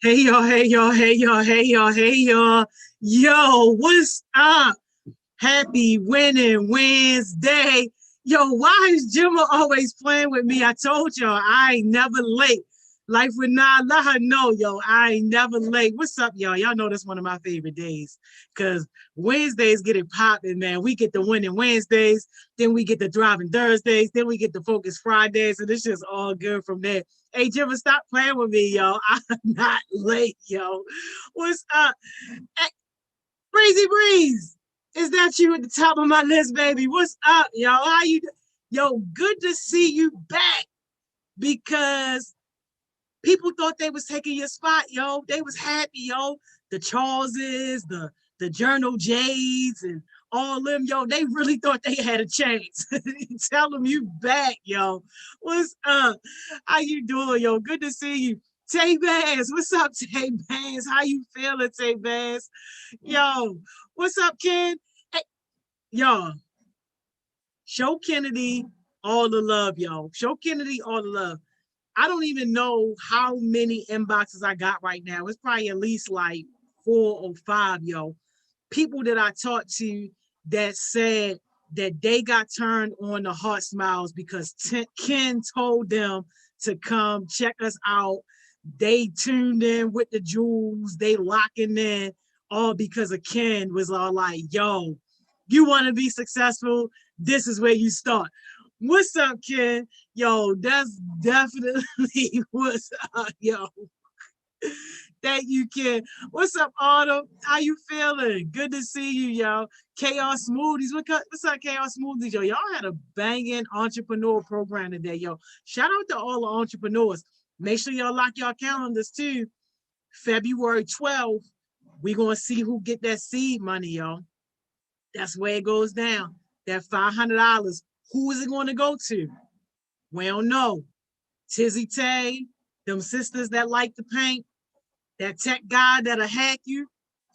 Hey y'all, hey y'all, hey y'all, hey y'all, hey y'all. Yo, what's up? Happy winning Wednesday. Yo, why is Jimma always playing with me? I told y'all I ain't never late. Life with not let her know, yo, I ain't never late. What's up, y'all? Y'all know this one of my favorite days. Cause Wednesdays get it popping, man. We get the winning Wednesdays, then we get the driving Thursdays, then we get the focus Fridays, and it's just all good from there. Hey, Jimma, stop playing with me, yo. I'm not late, yo. What's up? Hey, Breezy Breeze, is that you at the top of my list, baby? What's up, yo? How you? Yo, good to see you back because people thought they was taking your spot, yo. They was happy, yo. The Charleses, the Journal J's, and all them, yo. They really thought they had a chance. Tell them you back, yo. What's up? How you doing, yo? Good to see you. Tay Bass, what's up, Tay Bass? How you feeling, Tay Bass? Yo, what's up, Ken? Hey, y'all, show Kennedy all the love, y'all. Show Kennedy all the love. I don't even know how many inboxes I got right now. It's probably at least like 4 or 5, yo. People that I talked to that said that they got turned on to HeartSmiles because Ken told them to come check us out. They tuned in with the jewels. They locking in all because of Ken was all like, yo, you want to be successful? This is where you start. What's up, Ken? Yo, that's definitely what's up, yo. Thank you, Ken. What's up, Autumn? How you feeling? Good to see you, yo. Chaos Smoothies. What's up, Chaos Smoothies, yo? Y'all had a banging entrepreneur program today, yo. Shout out to all the entrepreneurs. Make sure y'all lock your calendars too. February 12th, we gonna see who get that seed money, yo. That's where it goes down. That $500. Who is it going to go to? We don't know. Tizzy Tay, them sisters that like to paint, that tech guy that'll hack you.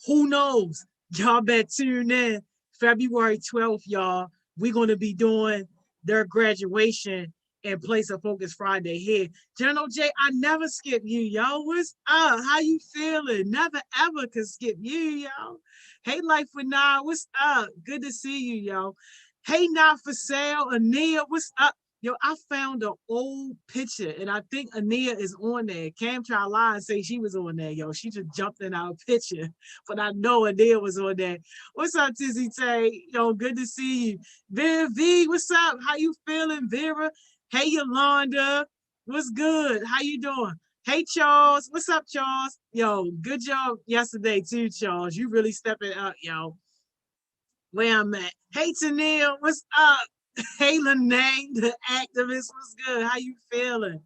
Who knows? Y'all better tune in. February 12th, y'all. We're going to be doing their graduation and Place of Focus Friday here. General J, I never skip you, yo. What's up? How you feeling? Never ever could skip you, yo. Hey, Life with Nah, what's up? Good to see you, yo. Hey, Not for Sale, Ania, what's up? Yo, I found an old picture, and I think Ania is on there. Cam tried to lie and say she was on there, yo. She just jumped in our picture, but I know Ania was on there. What's up, Tizzy Tay? Yo, good to see you. Vera V, what's up? How you feeling, Vera? Hey, Yolanda, what's good? How you doing? Hey, Charles, what's up, Charles? Yo, good job yesterday too, Charles. You really stepping up, yo. Where I'm at. Hey, Tennille, what's up? Hey, Lene, the activist, what's good? How you feeling?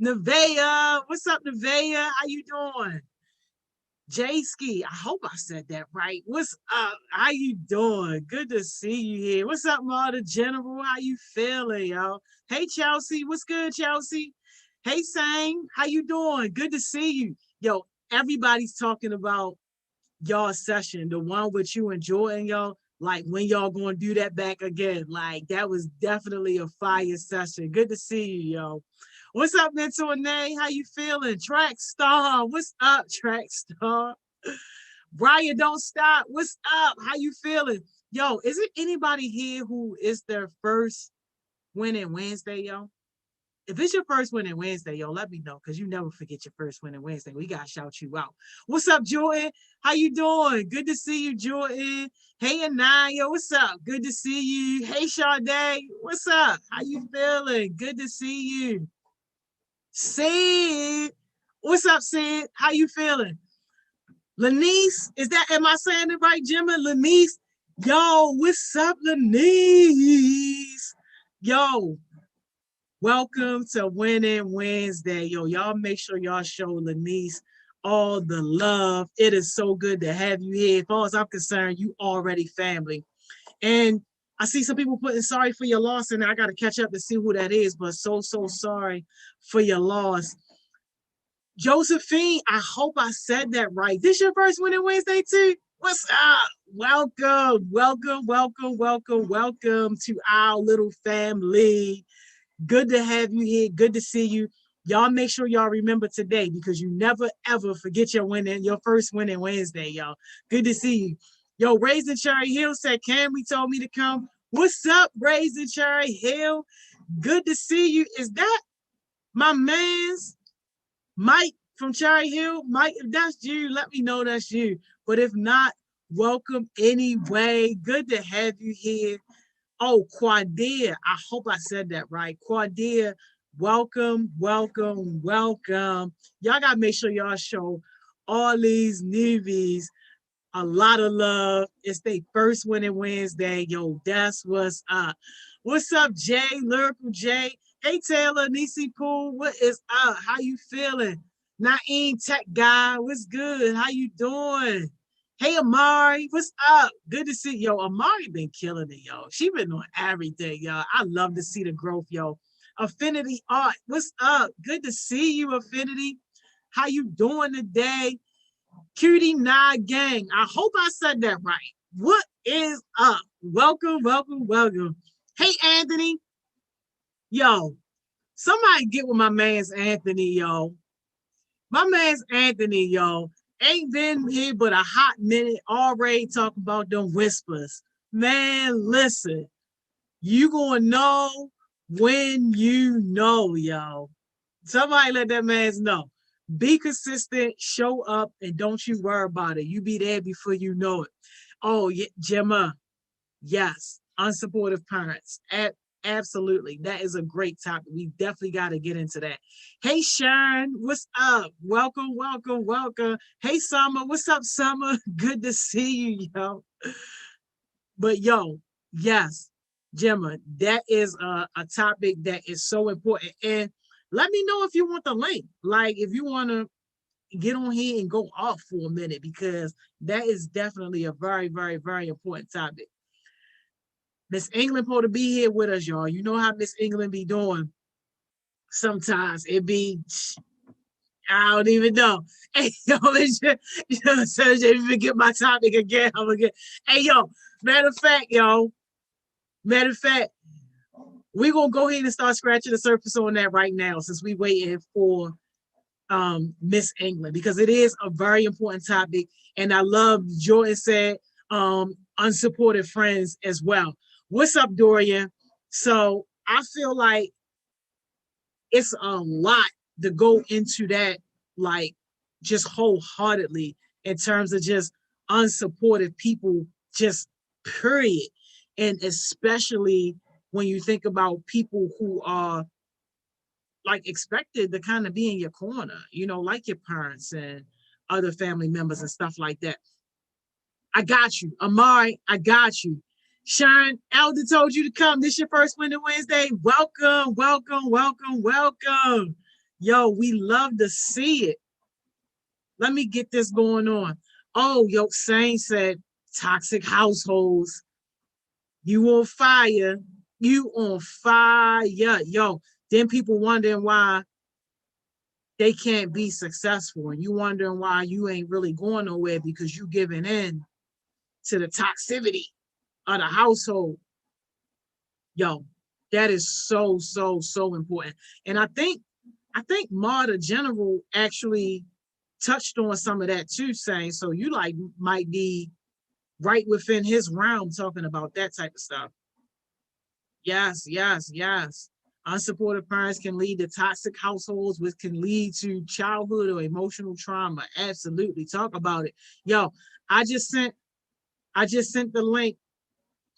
Nevaeh, what's up, Nevaeh? How you doing? J Ski, I hope I said that right. What's up? How you doing? Good to see you here. What's up, Marta General? How you feeling, yo? Hey, Chelsea, what's good, Chelsea? Hey, Sang, how you doing? Good to see you. Yo, everybody's talking about y'all session, the one with you and Jordan, y'all. Like when y'all gonna do that back again? Like that was definitely a fire session. Good to see you, yo. What's up, Mentor Nay? How you feeling? Track Star, what's up, Track Star? Brian, don't stop. What's up? How you feeling? Yo, is it anybody here who is their first winning Wednesday, yo? If it's your first winning Wednesday, yo, let me know because you never forget your first winning Wednesday. We gotta shout you out. What's up, Jordan? How you doing? Good to see you, Jordan. Hey, Anaya, what's up? Good to see you. Hey, Sade, what's up? How you feeling? Good to see you. Sid, what's up, Sid? How you feeling? Lanice, is that, am I saying it right, Jimmy? Lanice, yo, what's up, Lanice? Yo, welcome to Winning Wednesday. Yo, y'all make sure y'all show Lanice all the love. It is so good to have you here. As far as I'm concerned, you already family. And I see some people putting sorry for your loss, and I got to catch up to see who that is, but so sorry for your loss. Josephine, I hope I said that right. This your first Winning Wednesday too? What's up? Welcome to our little family. Good to have you here. Good to see you. Y'all make sure y'all remember today because you never ever forget your first winning Wednesday, y'all. Good to see you. Yo, Raisin Cherry Hill said, Camry told me to come. What's up, Raisin Cherry Hill? Good to see you. Is that my man's Mike from Cherry Hill? Mike, if that's you, let me know that's you. But if not, welcome anyway. Good to have you here. Oh, Quadia. I hope I said that right. Quadia, welcome, welcome, welcome. Y'all got to make sure y'all show all these newbies a lot of love. It's their first winning Wednesday. Yo, that's what's up. What's up, Jay? Lyrical Jay. Hey, Taylor, Nisi Pool. What is up? How you feeling? Naeem Tech Guy. What's good? How you doing? Hey, Amari. What's up? Good to see you. Yo, Amari been killing it, yo. She been on everything, yo. I love to see the growth, yo. Affinity Art. What's up? Good to see you, Affinity. How you doing today? Cutie Nine Gang. I hope I said that right. What is up? Welcome, welcome, welcome. Hey, Anthony. Yo, somebody get with my man's Anthony, yo. My man's Anthony, yo. Ain't been here but a hot minute already talking about them whispers. Man, listen. You gonna know when you know, yo. Somebody let that man know. Be consistent, show up, and don't you worry about it. You be there before you know it. Oh, yeah, Gemma. Yes. Unsupportive parents. Absolutely. That is a great topic. We definitely got to get into that. Hey, Sharon. What's up? Welcome, welcome, welcome. Hey, Summer. What's up, Summer? Good to see you, yo. But, yo, yes, Gemma, that is a topic that is so important. And let me know if you want the link. Like, if you want to get on here and go off for a minute, because that is definitely a very, very, very important topic. Miss England supposed to be here with us, y'all. You know how Miss England be doing. Sometimes it be, I don't even know. Hey, yo, so if get my topic again, I'm gonna get. Hey, yo, matter of fact, we're gonna go ahead and start scratching the surface on that right now, since we waiting for Miss England, because it is a very important topic. And I love Jordan said unsupported friends as well. What's up, Dorian? So I feel like it's a lot to go into that, like just wholeheartedly, in terms of just unsupported people, just period. And especially when you think about people who are like expected to kind of be in your corner, you know, like your parents and other family members and stuff like that. I got you. Amari, I got you. Sharon, Elder told you to come. This your first winter Wednesday. Welcome, welcome, welcome, welcome. Yo, we love to see it. Let me get this going on. Oh, yo, Sane said toxic households. You on fire. You on fire. Yo, then people wondering why they can't be successful, and you wondering why you ain't really going nowhere because you giving in to the toxicity of the household. Yo, that is so, so, so important. And I think Ma the General actually touched on some of that too, saying so you like might be right within his realm talking about that type of stuff. Yes, yes, yes. Unsupportive parents can lead to toxic households, which can lead to childhood or emotional trauma. Absolutely. Talk about it. Yo, I just sent the link.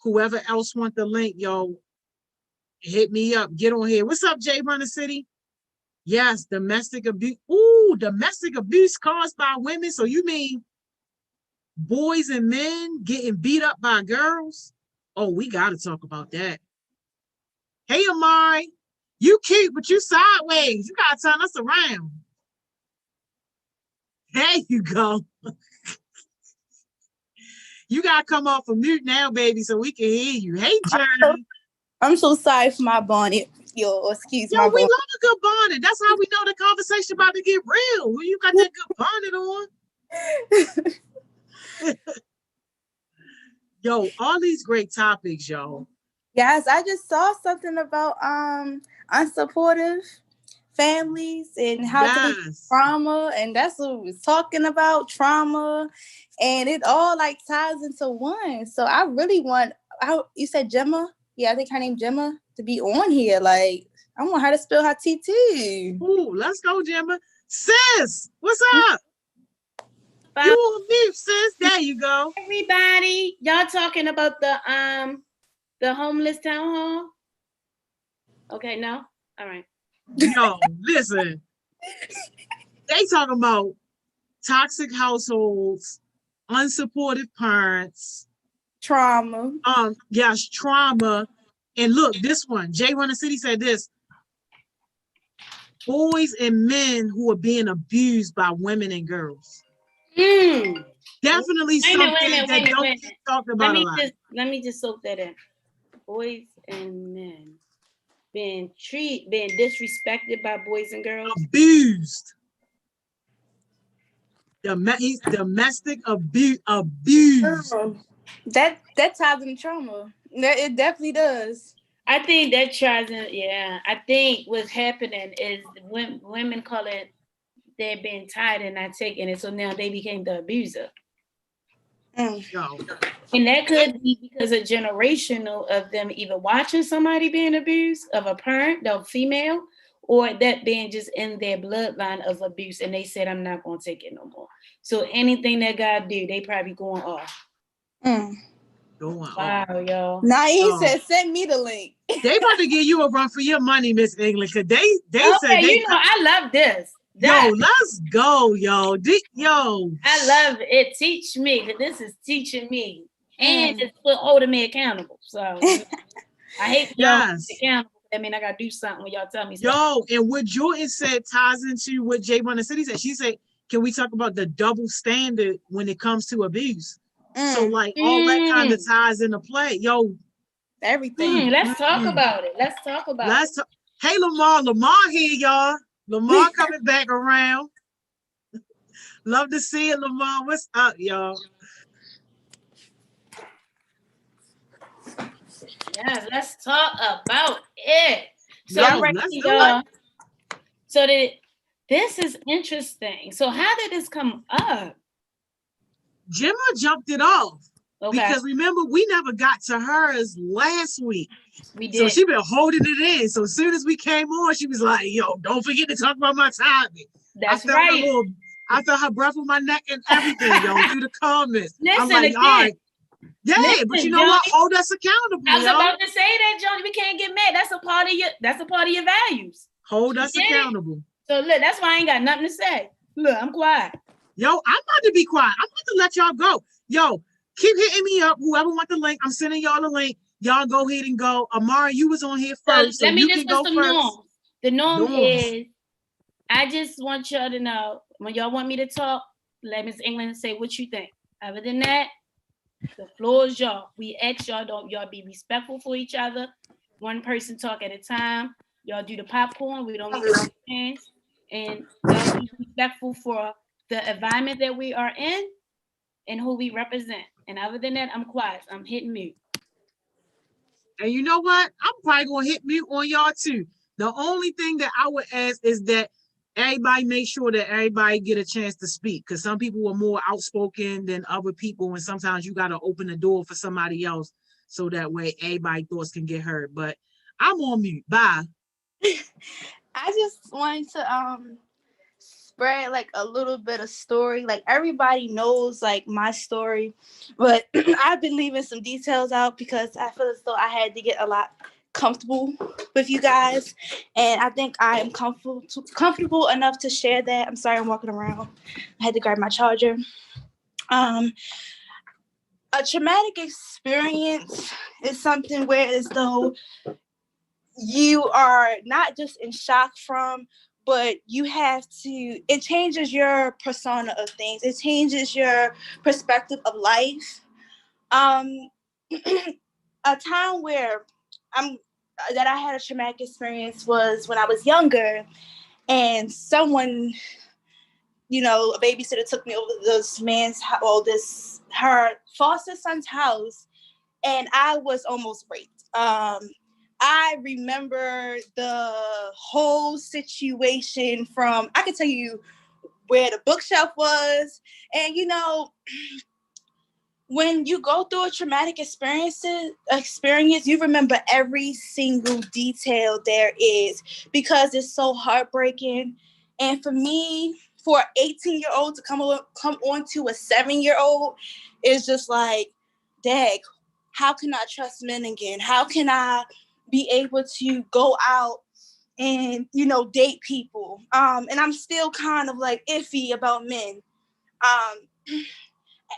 Whoever else want the link, yo, hit me up. Get on here. What's up, Jay Runner City? Yes, domestic abuse. Ooh, domestic abuse caused by women. So you mean boys and men getting beat up by girls? Oh, we got to talk about that. Hey, Amari, you cute, but you sideways. You got to turn us around. There you go. You got to come off of mute now, baby, so we can hear you. Hey, Journey. I'm so sorry for my bonnet. Yo, excuse me. Yo, we love a good bonnet. That's how we know the conversation about to get real. When you got that good bonnet on. Yo, all these great topics, yo. Yes, I just saw something about unsupportive families and how to be trauma, and that's what we was talking about, trauma, and it all like ties into one. So I really want, you said Gemma? Yeah, I think her name Gemma to be on here. Like, I want her to spill her tea too. Ooh, let's go, Gemma. Sis, what's up? You on mute, sis. There you go. Everybody, y'all talking about the homeless town hall? Okay, no? All right. Yo, listen. They talking about toxic households, unsupportive parents, trauma. Yes, trauma. And look, this one, Jay Runner City said this: boys and men who are being abused by women and girls. Definitely something that don't get talked about a lot. Let me just soak that in. Boys and men being disrespected by boys and girls. Abused. Domestic abuse. That ties into trauma. It definitely does. I think that ties in. Yeah, I think what's happening is women call it they're being tired and not taking it, so now they became the abuser. And that could be because of generational of them either watching somebody being abused of a parent, the female, or that being just in their bloodline of abuse, and they said, "I'm not gonna take it no more." So anything that God do, they probably going off. Wow, y'all. Naeem said, "Send me the link." They about to give you a run for your money, Miss England, because they said you know I love this. Yo, let's go, yo. Yo. I love it. Teach me, because this is teaching me. And it's holding me accountable. So I hate y'all accountable. I mean, I got to do something when y'all tell me something. Yo, and what Jordan said ties into what Jay Runner City said. She said, can we talk about the double standard when it comes to abuse? So, like, all that kind of ties into play. Yo. Everything. Let's talk about it. Let's talk about it. Hey, Lamar here, y'all. Lamar coming back around. Love to see it, Lamar. What's up, y'all? Yeah, let's talk about it. So, this is interesting. So, how did this come up? Gemma jumped it off. Okay. Because remember, we never got to hers last week. We did. So she been holding it in. So as soon as we came on, she was like, yo, don't forget to talk about my timing. That's right. I felt her breath on my neck and everything, yo, through the comments. Listen, I'm like, all right. Yeah, but you know what? Hold us accountable. I was about to say that, Johnny. We can't get mad. That's a part of your values. Hold us accountable. So look, that's why I ain't got nothing to say. Look, I'm quiet. Yo, I'm about to be quiet. I'm about to let y'all go. Yo, keep hitting me up. Whoever want the link, I'm sending y'all the link. Y'all go ahead and go. Amara, you was on here first. So let me just put some norms. The norm is, I just want y'all to know, when y'all want me to talk, let Miss England say what you think. Other than that, the floor is y'all. We ask y'all, y'all be respectful for each other. One person talk at a time. Y'all do the popcorn. We don't need to hands. And y'all be respectful for the environment that we are in and who we represent. And other than that, I'm quiet. I'm hitting mute. And you know what? I'm probably going to hit mute on y'all too. The only thing that I would ask is that everybody make sure that everybody get a chance to speak, because some people are more outspoken than other people, and sometimes you got to open the door for somebody else so that way everybody's thoughts can get heard. But I'm on mute. Bye. I just wanted to spread like a little bit of story. Like, everybody knows like my story, but I've been leaving some details out because I feel as though I had to get a lot comfortable with you guys, and I think I am comfortable enough to share that. I'm sorry, I'm walking around. I had to grab my charger. A traumatic experience is something where as though you are not just in shock from, but you have to, it changes your persona of things. It changes your perspective of life. A time where that I had a traumatic experience was when I was younger, and someone, you know, a babysitter took me over this man's her foster son's house, and I was almost raped. I remember the whole situation from, I can tell you where the bookshelf was. And, you know, when you go through a traumatic experience, you remember every single detail there is because it's so heartbreaking. And for me, for an 18-year-old to come on to a 7-year-old is just like, dang, how can I trust men again? How can I be able to go out and, you know, date people? And I'm still kind of like iffy about men.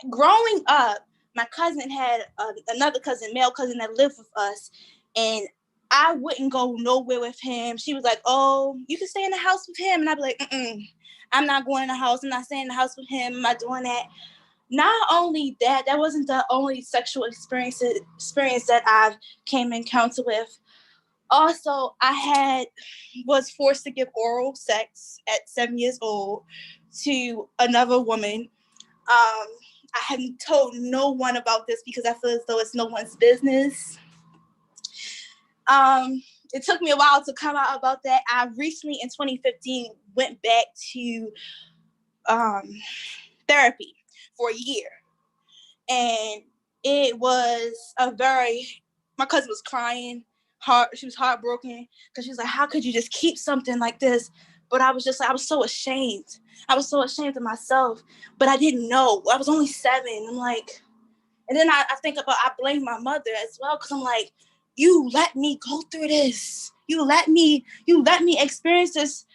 Growing up, my cousin had another cousin, male cousin that lived with us, and I wouldn't go nowhere with him. She was like, "Oh, you can stay in the house with him," and I'd be like, "I'm not going in the house. I'm not staying in the house with him. I'm not doing that." Not only that, that wasn't the only sexual experience that I've came in encounter with. Also, I was forced to give oral sex at 7 years old to another woman. I hadn't told no one about this because I feel as though it's no one's business. It took me a while to come out about that. I recently, in 2015, went back to therapy for a year. And it was my cousin was crying, she was heartbroken because she was like, how could you just keep something like this? But I was just like, I was so ashamed. I was so ashamed of myself, but I didn't know. I was only 7. I'm like, and then I think about, I blame my mother as well because I'm like, you let me go through this. You let me experience this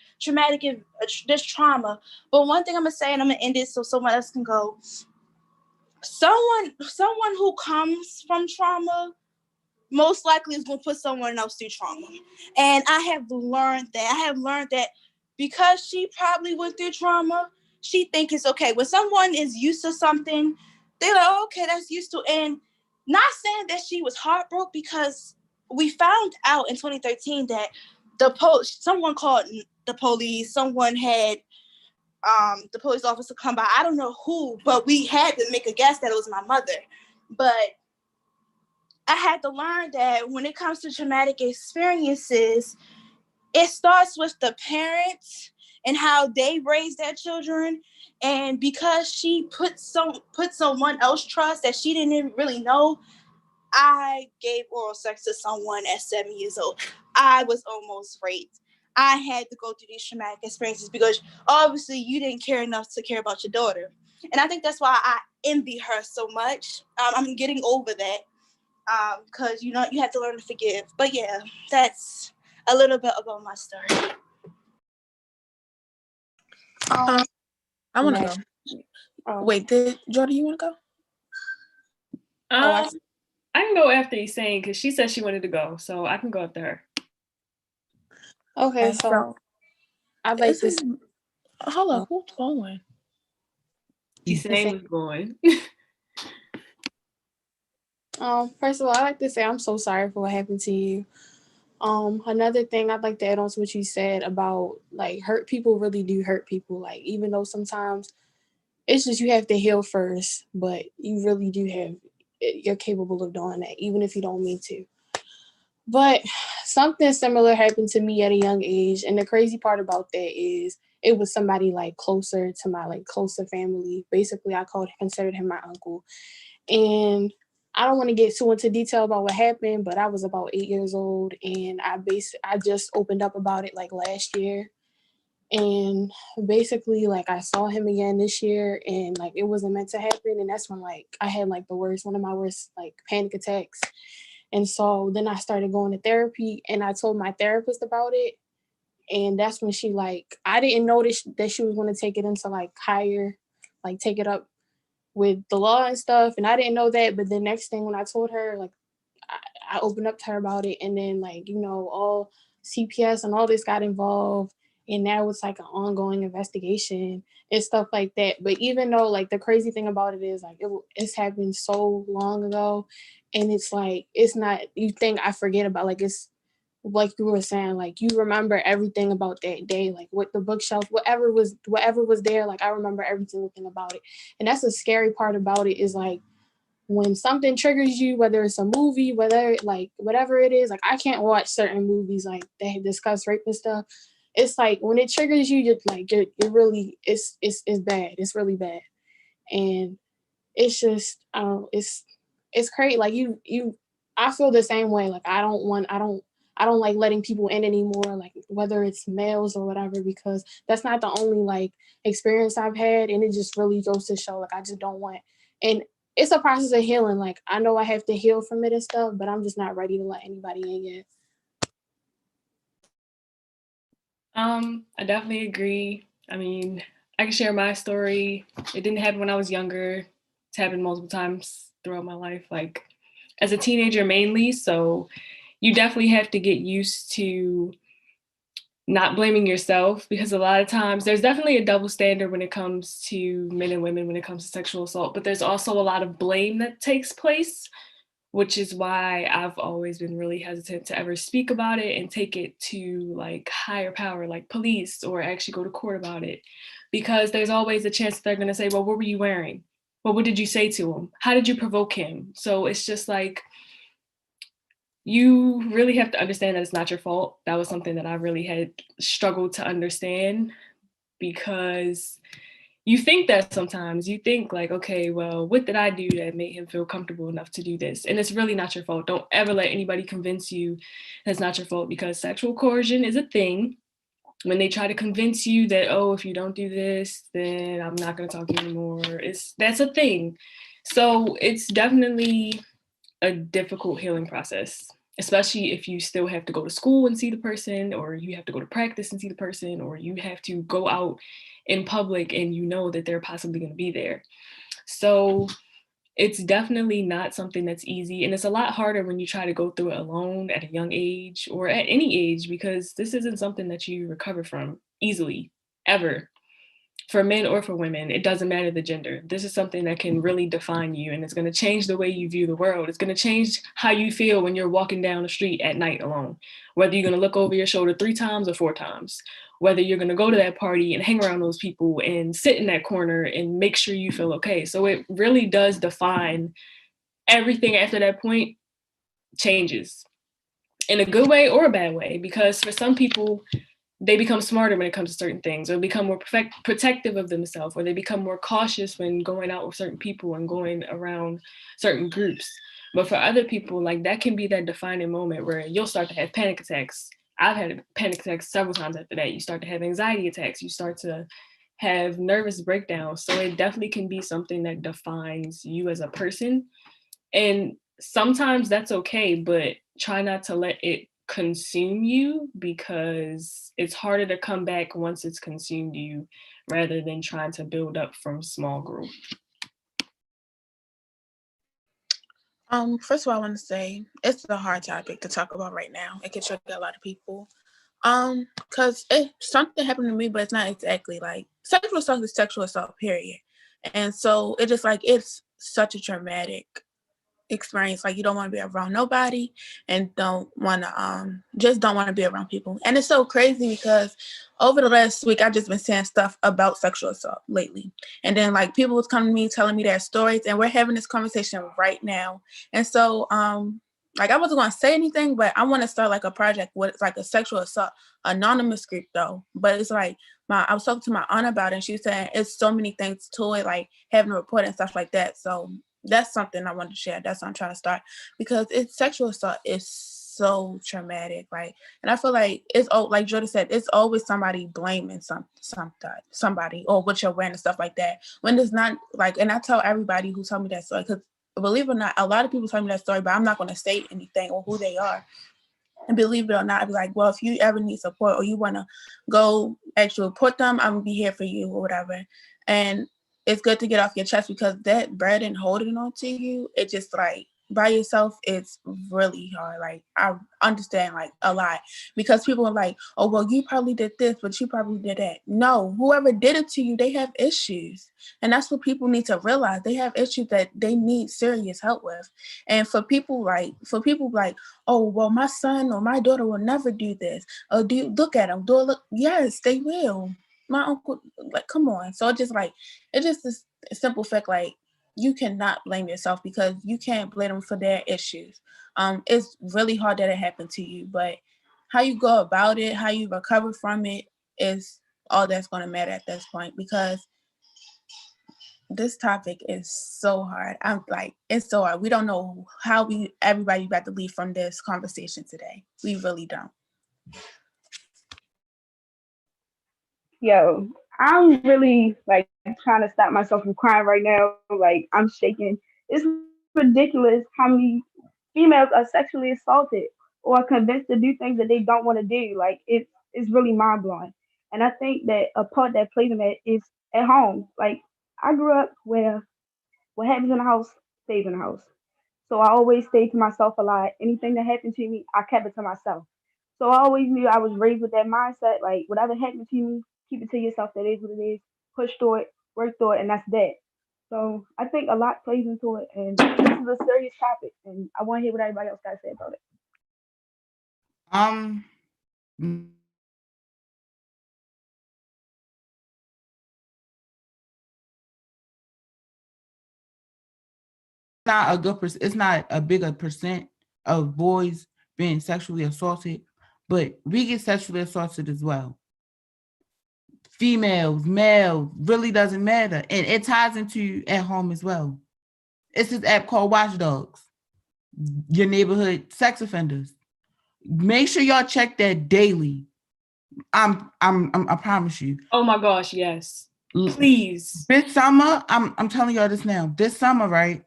this trauma. But one thing I'm gonna say, and I'm gonna end it so someone else can go. Someone who comes from trauma most likely is going to put someone else through trauma. And I have learned that because she probably went through trauma, she thinks it's okay. When someone is used to something, they're like, oh, okay, that's used to. And not saying that she was heartbroken, because we found out in 2013 that someone called the police, someone had the police officer come by. I don't know who, but we had to make a guess that it was my mother. But I had to learn that when it comes to traumatic experiences, it starts with the parents and how they raise their children. And because she put someone else trust that she didn't even really know, I gave oral sex to someone at 7 years old. I was almost raped. I had to go through these traumatic experiences because obviously you didn't care enough to care about your daughter. And I think that's why I envy her so much. I'm getting over that because, you have to learn to forgive. But yeah, that's a little bit about my story. I want to go. Wait, Jordan, you want to go? I can go after Essane because she said she wanted to go, so I can go after her. Okay, so I'd like to. Hold on, who's going? Essane was going. First of all, I'd like to say I'm so sorry for what happened to you. Another thing I'd like to add on to what you said about, like, hurt people really do hurt people. Like, even though sometimes it's just you have to heal first, but you really do you're capable of doing that, even if you don't mean to. But something similar happened to me at a young age. And the crazy part about that is it was somebody like closer to my closer family. Basically, I considered him my uncle. And I don't want to get too into detail about what happened, but I was about 8 years old and I just opened up about it last year. And basically, I saw him again this year and it wasn't meant to happen. And that's when I had one of my worst panic attacks. And so then I started going to therapy and I told my therapist about it. And that's when she I didn't notice that she was going to take it into higher, take it up with the law and stuff. And I didn't know that. But the next thing when I told her, I opened up to her about it. And then all CPS and all this got involved. And now it's an ongoing investigation and stuff like that. But even though the crazy thing about it is it's happened so long ago, and it's it's not, you think I forget about it's like you were saying, you remember everything about that day, what the bookshelf, whatever was there, I remember every single thing about it. And that's the scary part about it is when something triggers you, whether it's a movie, whether like whatever it is, like I can't watch certain movies like they discuss rape and stuff. It's like when it triggers you, you're really it's bad. It's really bad, and it's just it's crazy. Like I feel the same way. Like I don't like letting people in anymore, like whether it's males or whatever, because that's not the only like experience I've had, and it just really goes to show like I just don't want. And it's a process of healing. Like I know I have to heal from it and stuff, but I'm just not ready to let anybody in yet. I definitely agree. I mean, I can share my story. It didn't happen when I was younger. It's happened multiple times throughout my life, like as a teenager mainly. So you definitely have to get used to not blaming yourself, because a lot of times there's definitely a double standard when it comes to men and women when it comes to sexual assault, but there's also a lot of blame that takes place, which is why I've always been really hesitant to ever speak about it and take it to like higher power, like police, or actually go to court about it. Because there's always a chance that they're going to say, well, what were you wearing? Well, what did you say to him? How did you provoke him? So it's just like, you really have to understand that it's not your fault. That was something that I really had struggled to understand, because you think that sometimes you think like, okay, well, what did I do that made him feel comfortable enough to do this? And it's really not your fault. Don't ever let anybody convince you that it's not your fault, because sexual coercion is a thing. When they try to convince you that, oh, if you don't do this, then I'm not going to talk to you anymore, that's a thing. So it's definitely a difficult healing process, especially if you still have to go to school and see the person, or you have to go to practice and see the person, or you have to go out in public and you know that they're possibly going to be there. So it's definitely not something that's easy. And it's a lot harder when you try to go through it alone at a young age or at any age, because this isn't something that you recover from easily, ever. For men or for women, it doesn't matter the gender. This is something that can really define you, and it's going to change the way you view the world. It's going to change how you feel when you're walking down the street at night alone, whether you're going to look over your shoulder 3 times or 4 times, whether you're going to go to that party and hang around those people and sit in that corner and make sure you feel okay. So it really does define everything after that point. Changes in a good way or a bad way, because for some people, they become smarter when it comes to certain things, or become more protective of themselves, or they become more cautious when going out with certain people and going around certain groups. But for other people, like that can be that defining moment where you'll start to have panic attacks. I've had panic attacks several times after that. You start to have anxiety attacks. You start to have nervous breakdowns. So it definitely can be something that defines you as a person. And sometimes that's okay, but try not to let it consume you, because it's harder to come back once it's consumed you, rather than trying to build up from small growth. First of all, I want to say it's a hard topic to talk about right now. It can trigger a lot of people. Because something happened to me, but it's not exactly like sexual assault is sexual assault, period. And so it just like it's such a traumatic experience. Like you don't want to be around nobody, and don't want to just don't want to be around people. And it's so crazy because over the last week I've just been saying stuff about sexual assault lately, and then like people was coming to me telling me their stories, and we're having this conversation right now. And so like I wasn't going to say anything, but I want to start like a project with like a sexual assault anonymous group though. But it's like I was talking to my aunt about it, and she was saying it's so many things to it, like having a report and stuff like that. So that's something I wanted to share. That's what I'm trying to start, because it's sexual assault is so traumatic. Like, and I feel like it's like Jordan said, it's always somebody blaming somebody or what you're wearing and stuff like that. When it's not like, and I tell everybody who tell me that story, because believe it or not, a lot of people tell me that story, but I'm not going to say anything or who they are. And believe it or not, I'd be like, well, if you ever need support or you want to go actually report them, I'm going to be here for you or whatever. And it's good to get off your chest, because that burden holding on to you, it just like by yourself, it's really hard. Like I understand like a lot, because people are like, oh, well, you probably did this, but you probably did that. No, whoever did it to you, they have issues. And that's what people need to realize. They have issues that they need serious help with. And for people like, oh, well, my son or my daughter will never do this. Or do you look at them? Do it look? Yes, they will. My uncle, like, come on. So it's just a simple fact, like, you cannot blame yourself because you can't blame them for their issues. It's really hard that it happened to you, but how you go about it, how you recover from it is all that's going to matter at this point, because this topic is so hard. I'm like, it's so hard. We don't know how everybody got to leave from this conversation today. We really don't. Yo, I'm really like trying to stop myself from crying right now. Like I'm shaking. It's ridiculous how many females are sexually assaulted or convinced to do things that they don't want to do. Like it's really mind blowing. And I think that a part that plays in that is at home. Like I grew up where what happens in the house stays in the house. So I always stayed to myself a lot. Anything that happened to me, I kept it to myself. So I always knew I was raised with that mindset, like whatever happened to me, keep it to yourself. That is what it is. Push through it, work through it, and that's that. So I think a lot plays into it, and this is a serious topic, and I want to hear what everybody else got to say about it. Not a good percent. It's not a bigger percent of boys being sexually assaulted, but we get sexually assaulted as well. Females, males, really doesn't matter, and it ties into at home as well. It's this app called Watchdogs, your neighborhood sex offenders. Make sure y'all check that daily. I promise you. Oh my gosh, yes. Please. This summer, I'm telling y'all this now. This summer, right?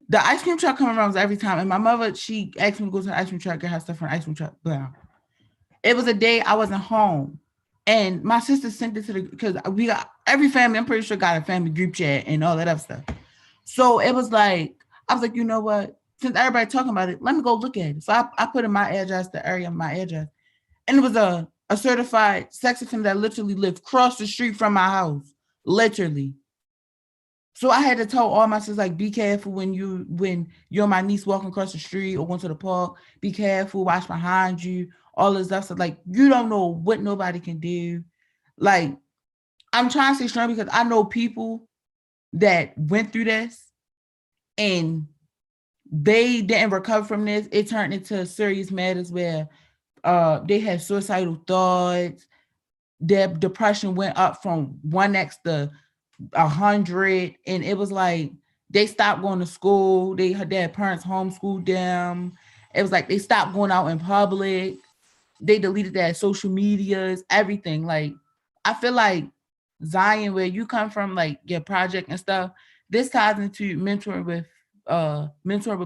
The ice cream truck coming around every time. And my mother, she asked me to go to the ice cream truck, get her stuff from the ice cream truck. Blah. It was a day I wasn't home. And my sister sent it to because we got every family, I'm pretty sure, got a family group chat and all that other stuff. So it was like, I was like, you know what? Since everybody talking about it, let me go look at it. So I put in my address, the area of my address. And it was a certified sex offender that literally lived across the street from my house. Literally. So I had to tell all my sisters, like, be careful when you're my niece walking across the street or going to the park. Be careful, watch behind you, all this stuff. So, like, you don't know what nobody can do. Like, I'm trying to stay strong because I know people that went through this and they didn't recover from this. It turned into serious matters where they had suicidal thoughts. Their depression went up from 1x to 100, and it was like they stopped going to school. Their parents homeschooled them. It was like they stopped going out in public. They deleted their social medias, everything. Like, I feel like Zion, where you come from, like your project and stuff, this ties into mentoring with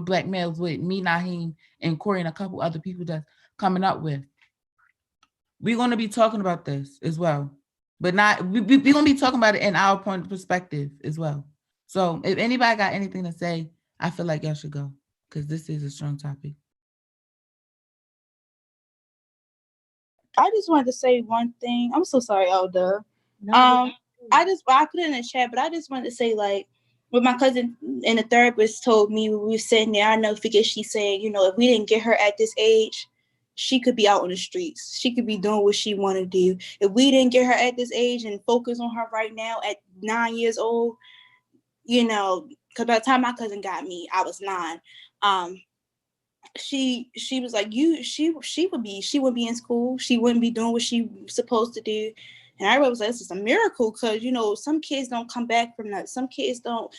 Black males with me, Naheem, and Corey, and a couple other people that's coming up with. We're going to be talking about this as well. But we're going to be talking about it in our point of perspective as well. So if anybody got anything to say, I feel like y'all should go because this is a strong topic. I just wanted to say one thing. I'm so sorry, Elda. I put it in the chat, but I just wanted to say, like, what my cousin and the therapist told me when we were sitting there, I know, forget, she's saying, you know, if we didn't get her at this age, she could be out on the streets. She could be doing what she want to do. If we didn't get her at this age and focus on her right now at 9 years old, you know, because by the time my cousin got me, I was 9. She was like, she wouldn't be in school. She wouldn't be doing what she was supposed to do. And I was like, this is a miracle, because, you know, some kids don't come back from that. Some kids don't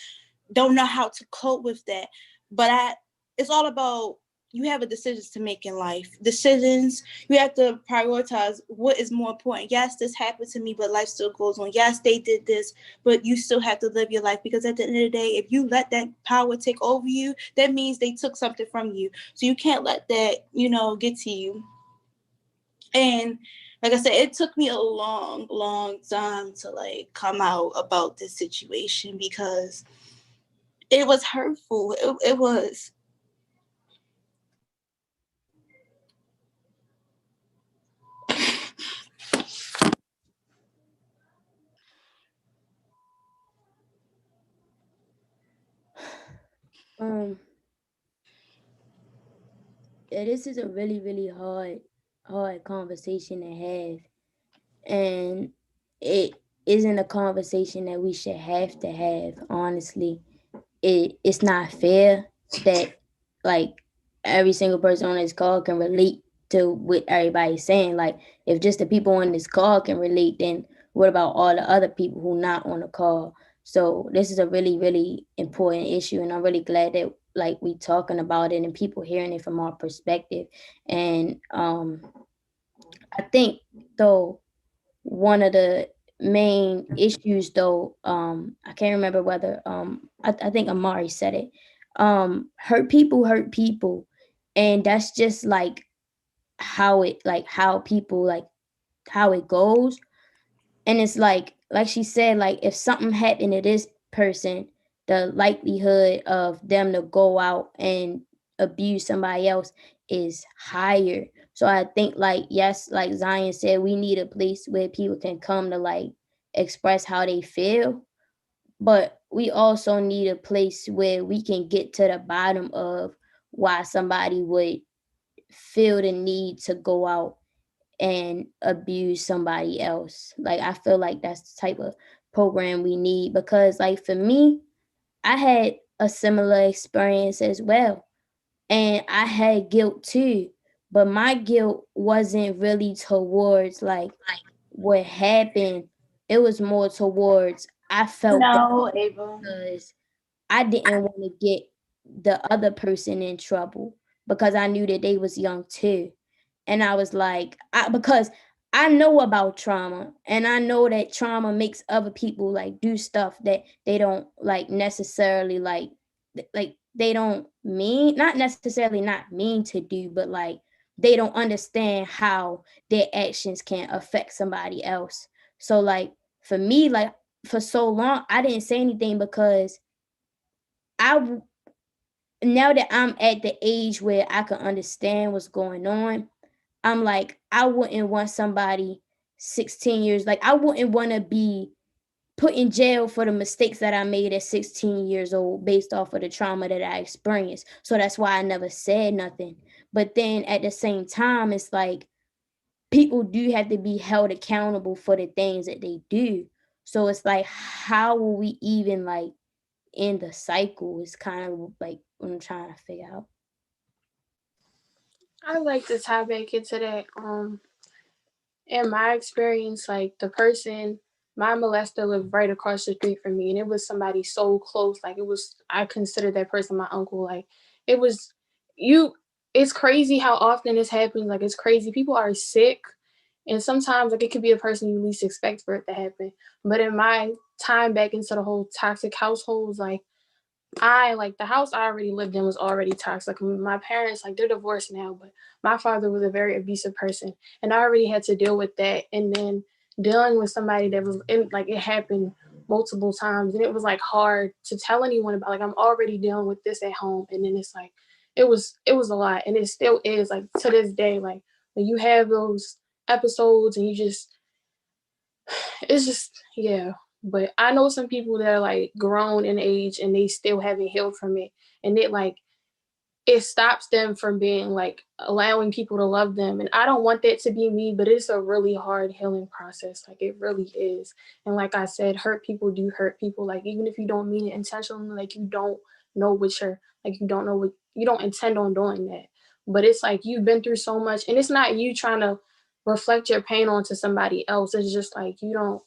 know how to cope with that. But it's all about, you have a decisions to make in life. Decisions, you have to prioritize what is more important. Yes, this happened to me, but life still goes on. Yes, they did this, but you still have to live your life, because at the end of the day, if you let that power take over you, that means they took something from you. So you can't let that, you know, get to you. And like I said, it took me a long, long time to, like, come out about this situation, because it was hurtful. It was. Yeah, this is a really, really hard conversation to have. And it isn't a conversation that we should have to have, honestly. it's not fair that like every single person on this call can relate to what everybody's saying. Like if just the people on this call can relate, then what about all the other people who not on the call? So this is a really, really important issue, and I'm really glad that like we talking about it and people hearing it from our perspective. And I think though one of the main issues though, I can't remember whether I think Amari said it. Hurt people, and that's just like how people like how it goes. And it's like she said, like if something happened to this person, the likelihood of them to go out and abuse somebody else is higher. So I think like yes, like Zion said, we need a place where people can come to like express how they feel, but we also need a place where we can get to the bottom of why somebody would feel the need to go out and abuse somebody else. Like I feel like that's the type of program we need, because like for me, I had a similar experience as well. And I had guilt too, but my guilt wasn't really towards like what happened. It was more towards I felt bad No, Ava. because I didn't want to get the other person in trouble because I knew that they was young too. And I was like, because I know about trauma, and I know that trauma makes other people like do stuff that they don't like necessarily like they don't mean, not necessarily not mean to do, but like they don't understand how their actions can affect somebody else. So like for me, like for so long I didn't say anything because I now that I'm at the age where I can understand what's going on, I'm like, I wouldn't want somebody 16 years, like I wouldn't want to be put in jail for the mistakes that I made at 16 years old based off of the trauma that I experienced. So that's why I never said nothing. But then at the same time, it's like people do have to be held accountable for the things that they do. So it's like, how will we even like end the cycle is kind of like what I'm trying to figure out. I like to tie back into that. In my experience, like the person, my molester lived right across the street from me, and it was somebody so close. Like it was, I considered that person my uncle. Like it was, you. It's crazy how often this happens. Like it's crazy. People are sick, and sometimes like it could be a person you least expect for it to happen. But in my time back into the whole toxic households, like I like the house I already lived in was already toxic. Like my parents, like they're divorced now, but my father was a very abusive person, and I already had to deal with that. And then dealing with somebody that was in, like it happened multiple times, and it was like hard to tell anyone about. Like I'm already dealing with this at home, and then it's like it was a lot, and it still is like to this day. Like when you have those episodes, and you just it's just yeah. But I know some people that are like grown in age and they still haven't healed from it. And it stops them from being like allowing people to love them. And I don't want that to be me, but it's a really hard healing process. Like it really is. And like I said, hurt people do hurt people. Like even if you don't mean it intentionally, like you don't know what you're like you don't know what you don't intend on doing that. But it's like you've been through so much, and it's not you trying to reflect your pain onto somebody else. It's just like you don't,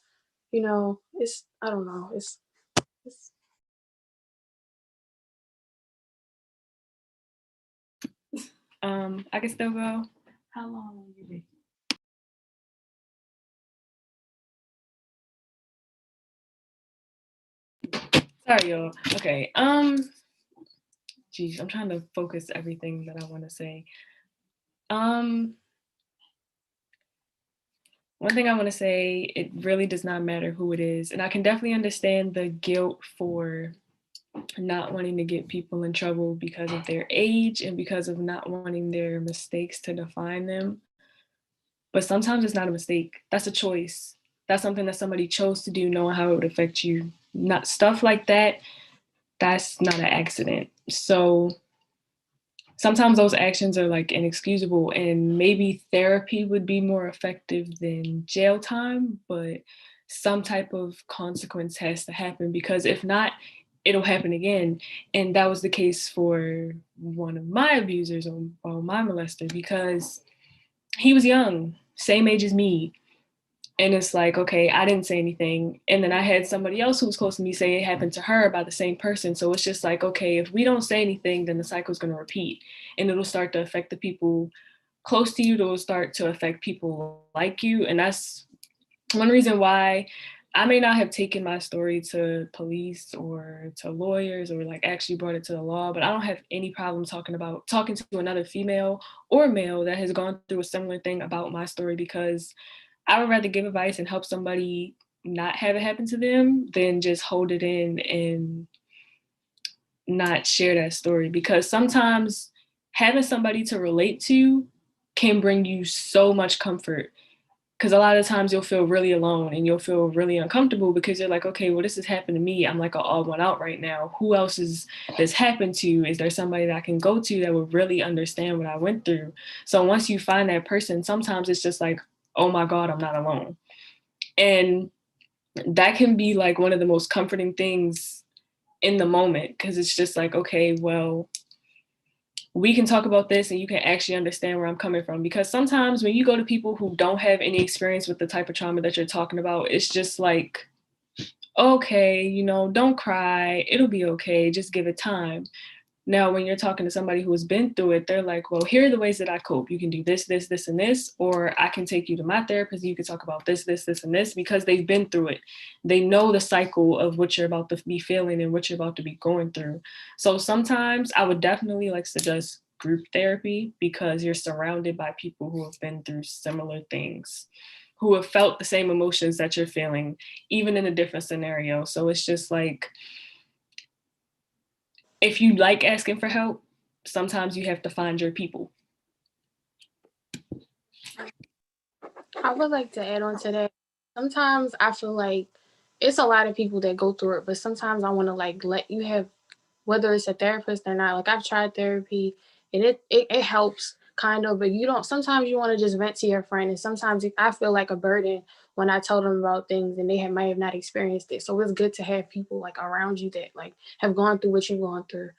it's I don't know. It's I can still go. How long will you be? Sorry, y'all. Okay. Geez, I'm trying to focus everything that I want to say. One thing I want to say, it really does not matter who it is. And I can definitely understand the guilt for not wanting to get people in trouble because of their age and because of not wanting their mistakes to define them. But sometimes it's not a mistake. That's a choice. That's something that somebody chose to do, knowing how it would affect you. Not stuff like that. That's not an accident. So sometimes those actions are like inexcusable, and maybe therapy would be more effective than jail time, but some type of consequence has to happen, because if not, it'll happen again. And that was the case for one of my abusers or my molester, because he was young, same age as me. And it's like, okay, I didn't say anything. And then I had somebody else who was close to me say it happened to her by the same person. So it's just like, okay, if we don't say anything, then the cycle's going to repeat. And it'll start to affect the people close to you. It'll start to affect people like you. And that's one reason why I may not have taken my story to police or to lawyers or like actually brought it to the law, but I don't have any problem talking to another female or male that has gone through a similar thing about my story, because I would rather give advice and help somebody not have it happen to them than just hold it in and not share that story. Because sometimes having somebody to relate to can bring you so much comfort. Because a lot of times you'll feel really alone and you'll feel really uncomfortable because you're like, okay, well, this has happened to me. I'm like an all one out right now. Who else is this happened to? Is there somebody that I can go to that would really understand what I went through? So once you find that person, sometimes it's just like, oh my God, I'm not alone. And that can be like one of the most comforting things in the moment, because it's just like, okay, well, we can talk about this and you can actually understand where I'm coming from. Because sometimes when you go to people who don't have any experience with the type of trauma that you're talking about, it's just like, okay, don't cry. It'll be okay. Just give it time. Now, when you're talking to somebody who has been through it, they're like, well, here are the ways that I cope. You can do this, this, this, and this, or I can take you to my therapist. You can talk about this, this, this, and this, because they've been through it. They know the cycle of what you're about to be feeling and what you're about to be going through. So sometimes I would definitely suggest group therapy, because you're surrounded by people who have been through similar things, who have felt the same emotions that you're feeling, even in a different scenario. So it's just like, if you like asking for help, sometimes you have to find your people. I would like to add on to that. Sometimes I feel like it's a lot of people that go through it, but sometimes I want to let you have, whether it's a therapist or not. Like I've tried therapy and it helps kind of, but sometimes you want to just vent to your friend, and sometimes I feel like a burden when I tell them about things and they might have not experienced it. So it's good to have people around you that have gone through what you've gone through.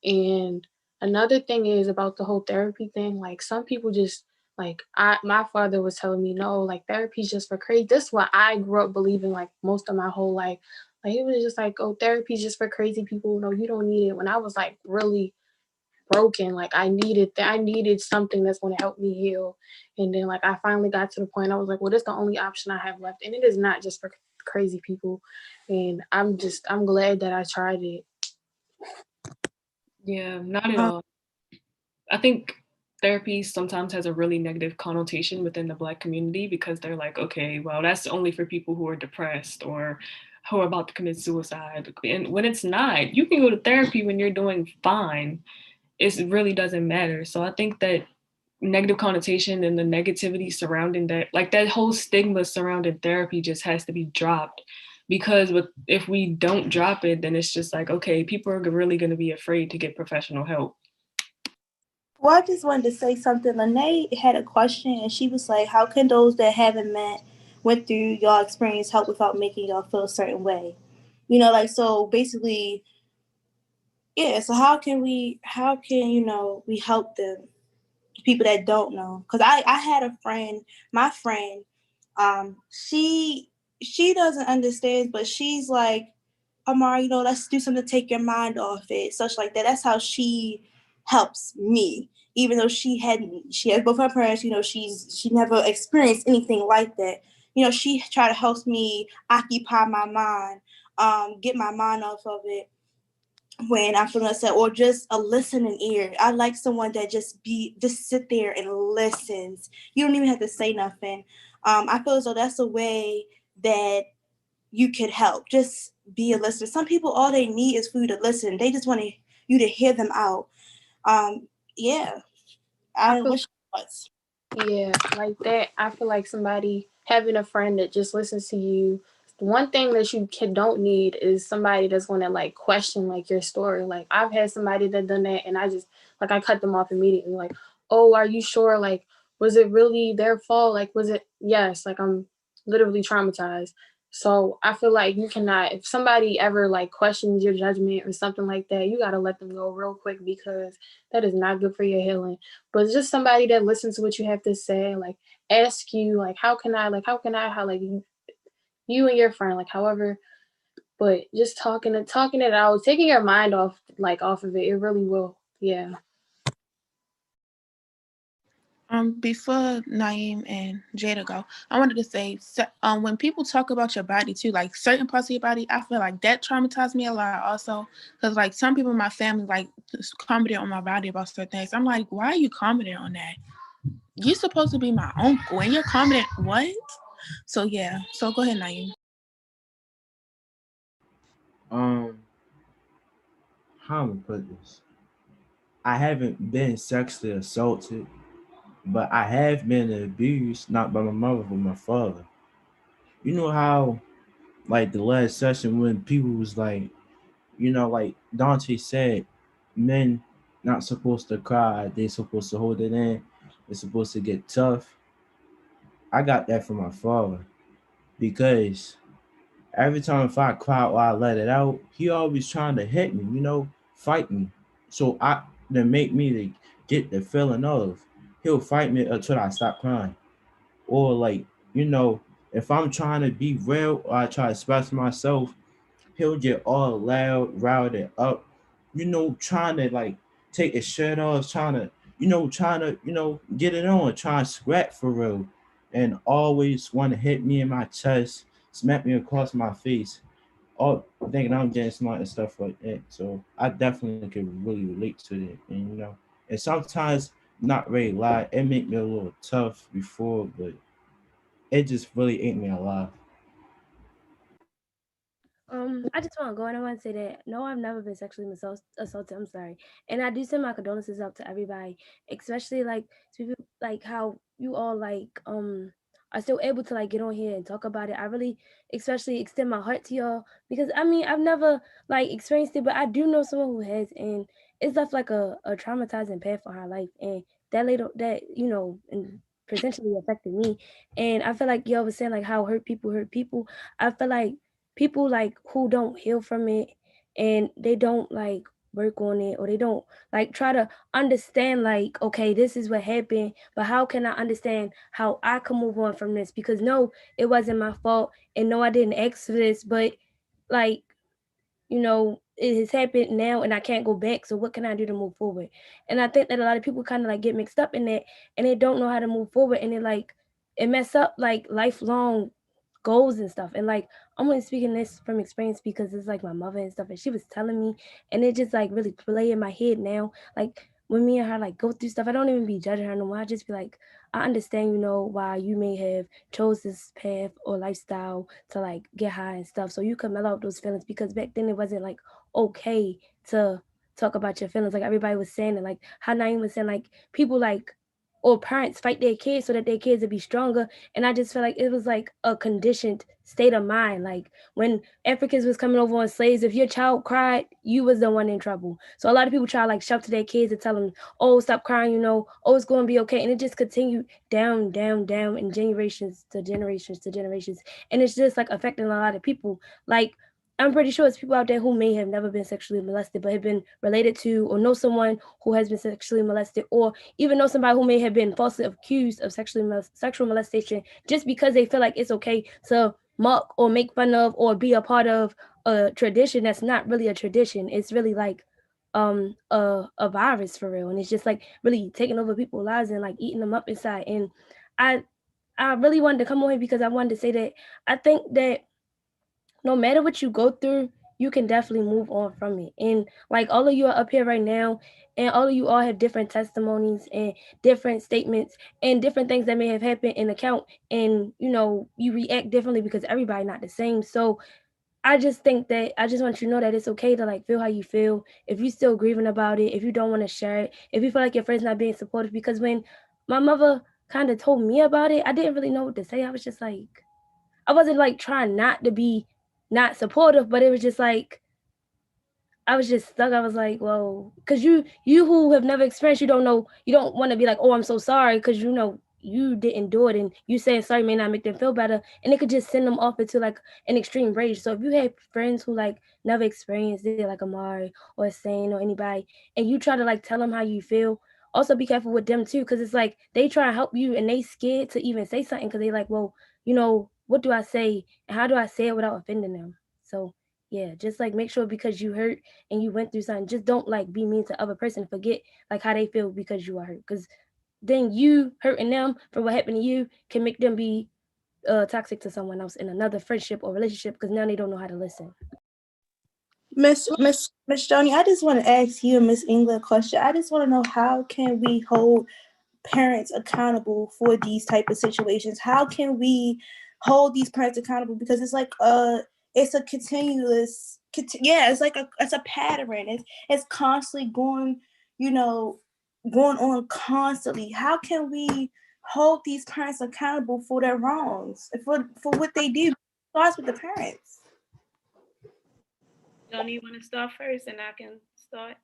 And another thing is about the whole therapy thing. Some people just my father was telling me, no, therapy's just for crazy. This is what I grew up believing most of my whole life. He was just like, oh, therapy's just for crazy people. No, you don't need it. When I was really broken, I needed something that's going to help me heal. And then I finally got to the point I was like, well, this is the only option I have left. And it is not just for crazy people. And I'm glad that I tried it. Yeah, not at all. I think therapy sometimes has a really negative connotation within the Black community, because they're like, okay, well, that's only for people who are depressed or who are about to commit suicide. And when it's not, you can go to therapy when you're doing fine. It really doesn't matter. So I think that negative connotation and the negativity surrounding that, that whole stigma surrounding therapy just has to be dropped. Because if we don't drop it, then it's just like, okay, people are really going to be afraid to get professional help. Well, I just wanted to say something. Lene had a question, and she was like, how can those that haven't went through y'all experience help without making y'all feel a certain way? So basically, yeah, so how can we help them, people that don't know? Because I had a friend, my friend, she doesn't understand, but she's like, Amar, let's do something to take your mind off it, such like that. That's how she helps me, even though she has both her parents. She never experienced anything like that. She tried to help me occupy my mind, get my mind off of it when I'm feeling upset, or just a listening ear. I like someone that just sit there and listens. You don't even have to say nothing. I feel as though that's a way that you could help. Just be a listener. Some people, all they need is for you to listen. They just want you to hear them out. Yeah. I don't know what your thoughts. Yeah, like that. I feel like somebody having a friend that just listens to you. One thing that you don't need is somebody that's going to question your story. I've had somebody that done that, and I just I cut them off immediately. Oh, are you sure? Was it really their fault? Was it? Yes. I'm literally traumatized. So I feel like you cannot, if somebody ever like questions your judgment or something like that, you gotta let them go real quick because that is not good for your healing. But it's just somebody that listens to what you have to say, like ask you, like how like you and your friend, like however, but just talking it out, taking your mind off of it, it really will. Yeah. Before Naeem and Jada go, I wanted to say, when people talk about your body too, like certain parts of your body, I feel like that traumatized me a lot also, because like some people in my family like just commented on my body about certain things. I'm like, why are you commenting on that? You're supposed to be my uncle, and you're commenting what? So yeah, so go ahead, Naeem. Um, how am I put this? I haven't been sexually assaulted, but I have been abused, not by my mother, but my father. You know how, like the last session when people was like, like Dante said, men not supposed to cry, they supposed to hold it in, they're supposed to get tough. I got that from my father because every time if I cry or I let it out, he always trying to hit me, fight me. So I to make me to get the feeling of he'll fight me until I stop crying. Or like, if I'm trying to be real or I try to express myself, he'll get all loud, routed up, trying to like take his shirt off, trying to, get it on, trying to scrap for real. And always want to hit me in my chest, smack me across my face, all thinking I'm getting smart and stuff like that. So I definitely could really relate to it. And and sometimes not really lie, it make me a little tough before, but it just really ate me alive. I just want to go and I want to say that no, I've never been sexually assaulted. I'm sorry, and I do send my condolences out to everybody, especially like to people like how you all like are still able to like get on here and talk about it. I really, especially extend my heart to y'all because I mean I've never like experienced it, but I do know someone who has, and it's left like a traumatizing path for her life, and that later that and potentially affected me, and I feel like y'all was saying like how hurt people. I feel like people like who don't heal from it and they don't like work on it or they don't like try to understand like okay this is what happened but how can I understand how I can move on from this because no it wasn't my fault and no I didn't ask for this but like it has happened now and I can't go back. So what can I do to move forward? And I think that a lot of people kind of like get mixed up in that and they don't know how to move forward and it mess up like lifelong goals and stuff. And like I'm only speaking this from experience because it's like my mother and stuff and she was telling me and it just like really play in my head now. Like when me and her like go through stuff, I don't even be judging her no more. I just be like, I understand, why you may have chose this path or lifestyle to like get high and stuff. So you could mellow out those feelings because back then it wasn't like okay to talk about your feelings. Like everybody was saying it, like how Naeem was saying, like people like or parents fight their kids so that their kids would be stronger. And I just feel like it was like a conditioned state of mind. Like when Africans was coming over on slaves, if your child cried, you was the one in trouble. So a lot of people try to like shout to their kids and tell them, oh, stop crying, oh, it's going to be okay. And it just continued down, down, down in generations to generations to generations. And it's just like affecting a lot of people. Like I'm pretty sure it's people out there who may have never been sexually molested, but have been related to or know someone who has been sexually molested, or even know somebody who may have been falsely accused of sexual molestation, just because they feel like it's okay to mock or make fun of or be a part of a tradition that's not really a tradition. It's really like a virus for real, and it's just like really taking over people's lives and like eating them up inside. And I I really wanted to come on here because I wanted to say that I think that no matter what you go through, you can definitely move on from it. And like all of you are up here right now, and all of you all have different testimonies and different statements and different things that may have happened in account. And you react differently because everybody not the same. So I just think that I just want you to know that it's okay to like feel how you feel. If you're still grieving about it, if you don't want to share it, if you feel like your friend's not being supportive, because when my mother kind of told me about it, I didn't really know what to say. I was just like, I wasn't like trying not to be not supportive, but it was just like I was just stuck. I was like, well, because you who have never experienced, you don't know, you don't want to be like, oh, I'm so sorry, because you didn't do it, and you saying sorry may not make them feel better, and it could just send them off into like an extreme rage. So if you have friends who like never experienced it, like Amari or Sane or anybody, and you try to like tell them how you feel, also be careful with them too, because it's like they try to help you and they scared to even say something because they like, well, you know, what do I say and how do I say it without offending them? So yeah, just like make sure, because you hurt and you went through something, just don't like be mean to other person and forget like how they feel because you are hurt, because then you hurting them for what happened to you can make them be toxic to someone else in another friendship or relationship, because now they don't know how to listen. Miss Joni, I just want to ask you and Miss England a question. I just want to know, how can we hold parents accountable for these type of situations? How can we hold these parents accountable? Because it's like it's a continuous it's like it's a pattern. It's constantly going, going on constantly. How can we hold these parents accountable for their wrongs, for what they do? It starts with the parents. Don't you want to start first and I can start?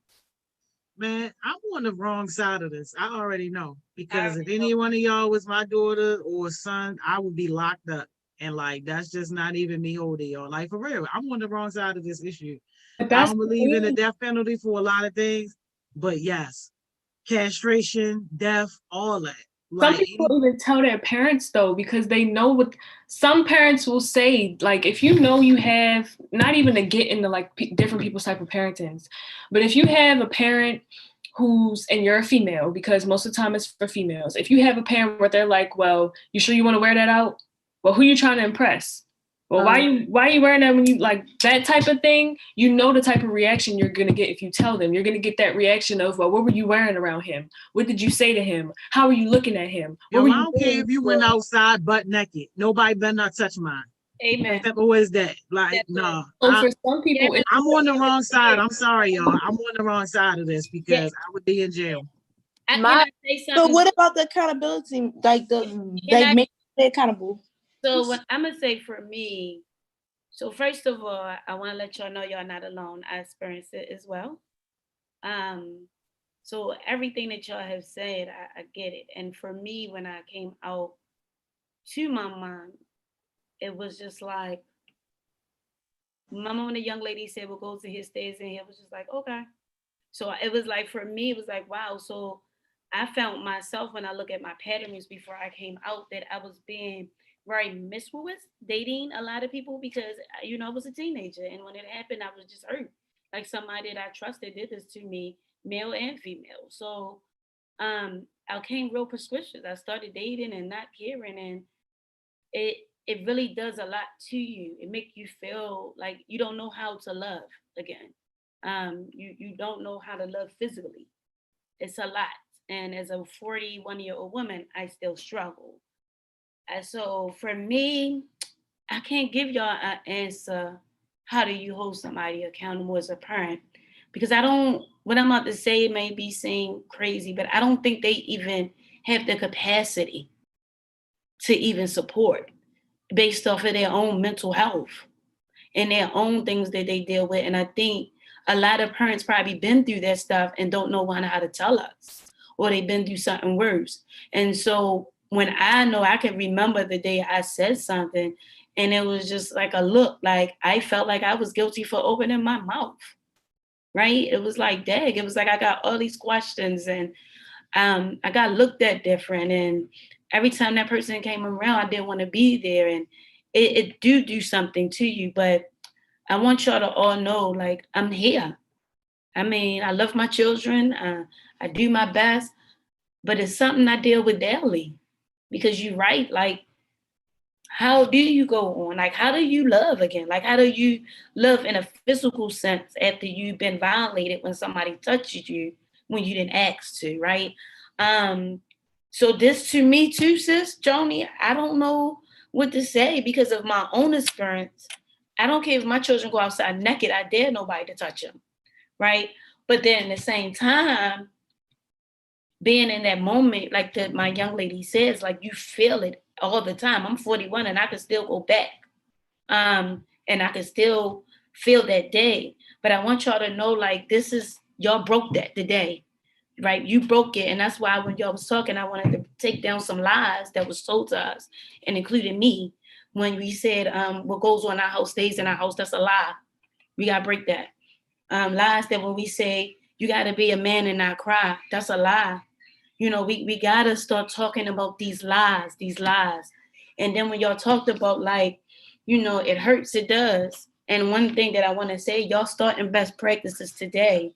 Man, I'm on the wrong side of this. I already know. Because if any one of y'all was my daughter or son, I would be locked up. And like, that's just not even me holding y'all. Like, for real, I'm on the wrong side of this issue. I don't believe in the death penalty for a lot of things. But yes, castration, death, all that. Some Like, people even tell their parents though, because they know what some parents will say. Like, if you know you have, not even to get into like different people's type of parentings, but if you have a parent who's, and you're a female, because most of the time it's for females. If you have a parent where they're like, well, you sure you want to wear that out? Well, who you trying to impress? Well, why you wearing that when you like that type of thing? You know the type of reaction you're gonna get if you tell them. You're gonna get that reaction of, well, what were you wearing around him? What did you say to him? How are you looking at him? Yo, I don't care if you went outside butt naked. Nobody better not touch mine. Amen. What is that? Like, no. So for some people, I'm on the wrong side. I'm sorry, y'all. I'm on the wrong side of this because I would be in jail. So what about the accountability? Like make it accountable. So what I'm gonna say for me, so first of all, I want to let y'all know y'all not alone. I experienced it as well. So everything that y'all have said, I get it. And for me, when I came out to my mom, it was just like, my mom and the young lady said, we'll go to his stays, and it was just like, okay. So it was like, for me, it was like, wow. So I found myself, when I look at my patterns before I came out, that I was being very mischievous, dating a lot of people because, I was a teenager. And when it happened, I was just hurt. Like, somebody that I trusted did this to me, male and female. So I came real prescriptive. I started dating and not caring. And it really does a lot to you. It makes you feel like you don't know how to love again. You don't know how to love physically. It's a lot. And as a 41-year-old woman, I still struggle. And so for me, I can't give y'all an answer. How do you hold somebody accountable as a parent? Because what I'm about to say may be seem crazy, but I don't think they even have the capacity to even support based off of their own mental health and their own things that they deal with. And I think a lot of parents probably been through that stuff and don't know how to tell us, or they've been through something worse. And so when I can remember the day I said something, and it was just like a look, like I felt like I was guilty for opening my mouth, right? It was like, dang, it was like I got all these questions, and I got looked at different. And every time that person came around, I didn't want to be there. And it do something to you. But I want y'all to all know, like, I'm here. I mean, I love my children. I do my best, but it's something I deal with daily. Because you're right, like, how do you go on? Like, how do you love again? Like, how do you love in a physical sense after you've been violated when somebody touches you when you didn't ask to, right? So this to me too, sis, Joni, I don't know what to say because of my own experience. I don't care if my children go outside naked, I dare nobody to touch them, right? But then at the same time, being in that moment, like my young lady says, like you feel it all the time. I'm 41 and I can still go back. And I can still feel that day. But I want y'all to know, like, y'all broke that today, right? You broke it. And that's why when y'all was talking, I wanted take down some lies that was told to us, and including me, when we said what goes on in our house stays in our house. That's a lie. We gotta break that. Lies that when we say you gotta be a man and not cry, that's a lie. You know, we gotta start talking about these lies. And then when y'all talked about, like, you know, it hurts, it does. And one thing that I want to say, y'all starting best practices today.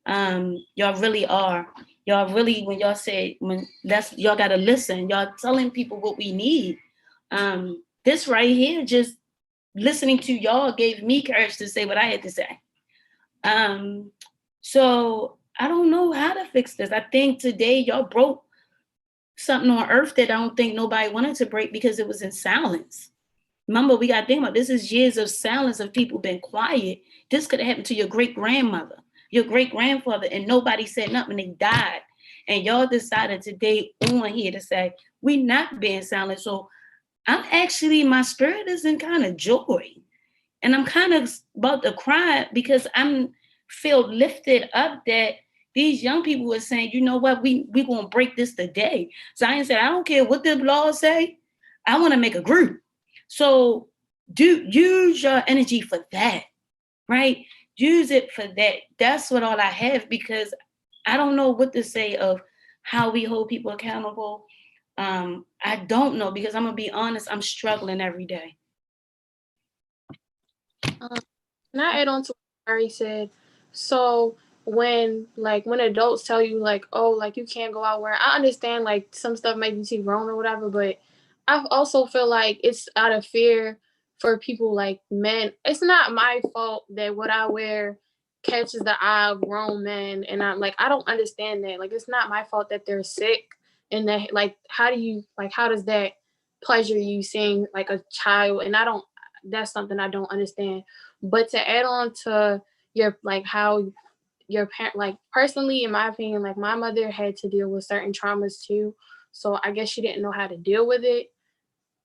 Y'all really are. Y'all really, when y'all say, y'all gotta listen. Y'all telling people what we need. This right here, just listening to y'all gave me courage to say what I had to say. So I don't know how to fix this. I think today y'all broke something on earth that I don't think nobody wanted to break because it was in silence. Remember, we got to think about this is years of silence of people being quiet. This could have happened to your great grandmother, your great grandfather, and nobody said nothing. They died. And y'all decided today on here to say, we not being silent. So I'm actually, my spirit is in kind of joy. And I'm kind of about to cry because I'm feel lifted up that these young people are saying, you know what, we gonna break this today. Zion said, I don't care what the laws say, I want to make a group. So use your energy for that, right? Use it for that. That's what all I have, because I don't know what to say of how we hold people accountable. I don't know, because I'm gonna be honest, I'm struggling every day. Can I add on to what Mary said? So when adults tell you like, oh, like you can't go out where, I understand like some stuff might be too grown or whatever, but I also feel like it's out of fear for people like men. It's not my fault that what I wear catches the eye of grown men, and I'm like, I don't understand that. Like, it's not my fault that they're sick, and that like how does that pleasure you seeing like a child? And that's something I don't understand. But to add on to your like how your parent, like personally in my opinion, like my mother had to deal with certain traumas too, so I guess she didn't know how to deal with it.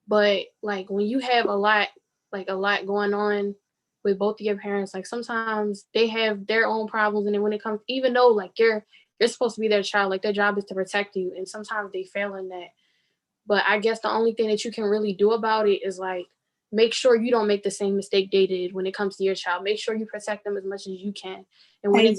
But like when you have a lot going on with both of your parents, like sometimes they have their own problems, and then when it comes, even though like you're supposed to be their child, like their job is to protect you, and sometimes they fail in that. But I guess the only thing that you can really do about it is like make sure you don't make the same mistake they did when it comes to your child. Make sure you protect them as much as you can. And when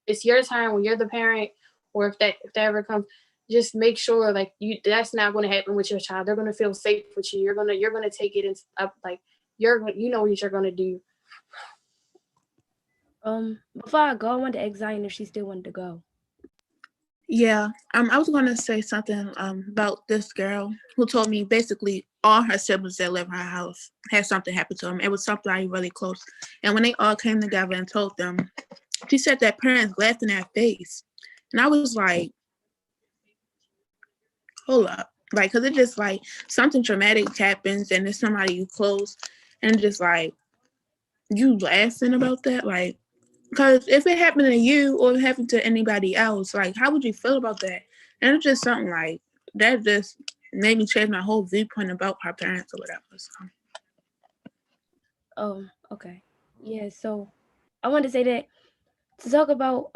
it's your time, when you're the parent, or if that ever comes, just make sure like that's not going to happen with your child. They're going to feel safe with you. You're gonna take it up, like you know what you're going to do. Before I go, I wanted to ask Zion if she still wanted to go. Yeah, I was going to say something about this girl who told me basically all her siblings that live in her house had something happen to them. It was somebody really close. And when they all came together and told them, she said that parents laughed in their face. And I was like, hold up. Like, because it just like something traumatic happens and it's somebody you close, and just like you laughing about that. Like, because if it happened to you or it happened to anybody else, like, how would you feel about that? And it's just something like that just made me change my whole viewpoint about her parents or whatever. So. Oh, okay. Yeah, so I wanted to say that to talk about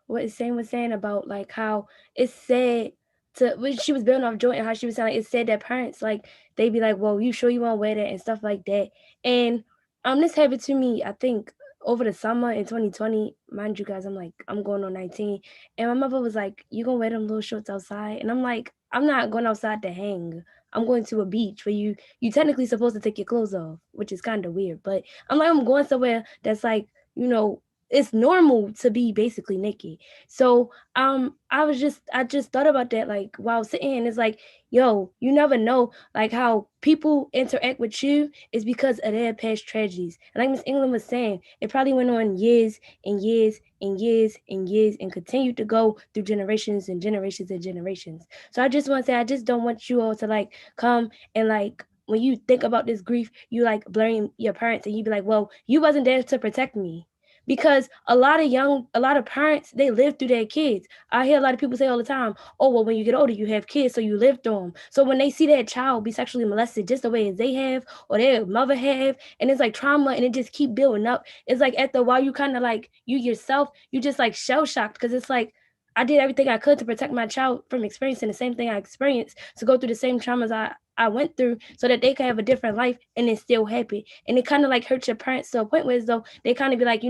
what Sam was saying about like how it's said to when she was building off Joy and how she was saying like, it said that parents like they be like, well, you sure you want to wear that and stuff like that. And this happened to me, I think over the summer in 2020, mind you guys, I'm going on 19, and my mother was like, you gonna wear them little shorts outside? And I'm like, I'm not going outside to hang. I'm going to a beach where you technically supposed to take your clothes off, which is kind of weird, but I'm like, I'm going somewhere that's like, you know, it's normal to be basically naked. So I just thought about that like while sitting here, and it's like, yo, you never know like how people interact with you is because of their past tragedies. And like Miss England was saying, it probably went on years and years and years and years and continued to go through generations and generations and generations. So I just want to say, I just don't want you all to like come and like when you think about this grief, you like blame your parents and you be like, well, you wasn't there to protect me. Because a lot of parents, they live through their kids. I hear a lot of people say all the time, oh, well, when you get older, you have kids, so you live through them. So when they see that child be sexually molested just the way as they have or their mother have, and it's like trauma and it just keep building up. It's like after a while, you kind of like, you yourself, you just like shell shocked because it's like, I did everything I could to protect my child from experiencing the same thing I experienced, to go through the same traumas I went through, so that they can have a different life and then still happy. And it kind of like hurts your parents to a point where as though they kind of be like,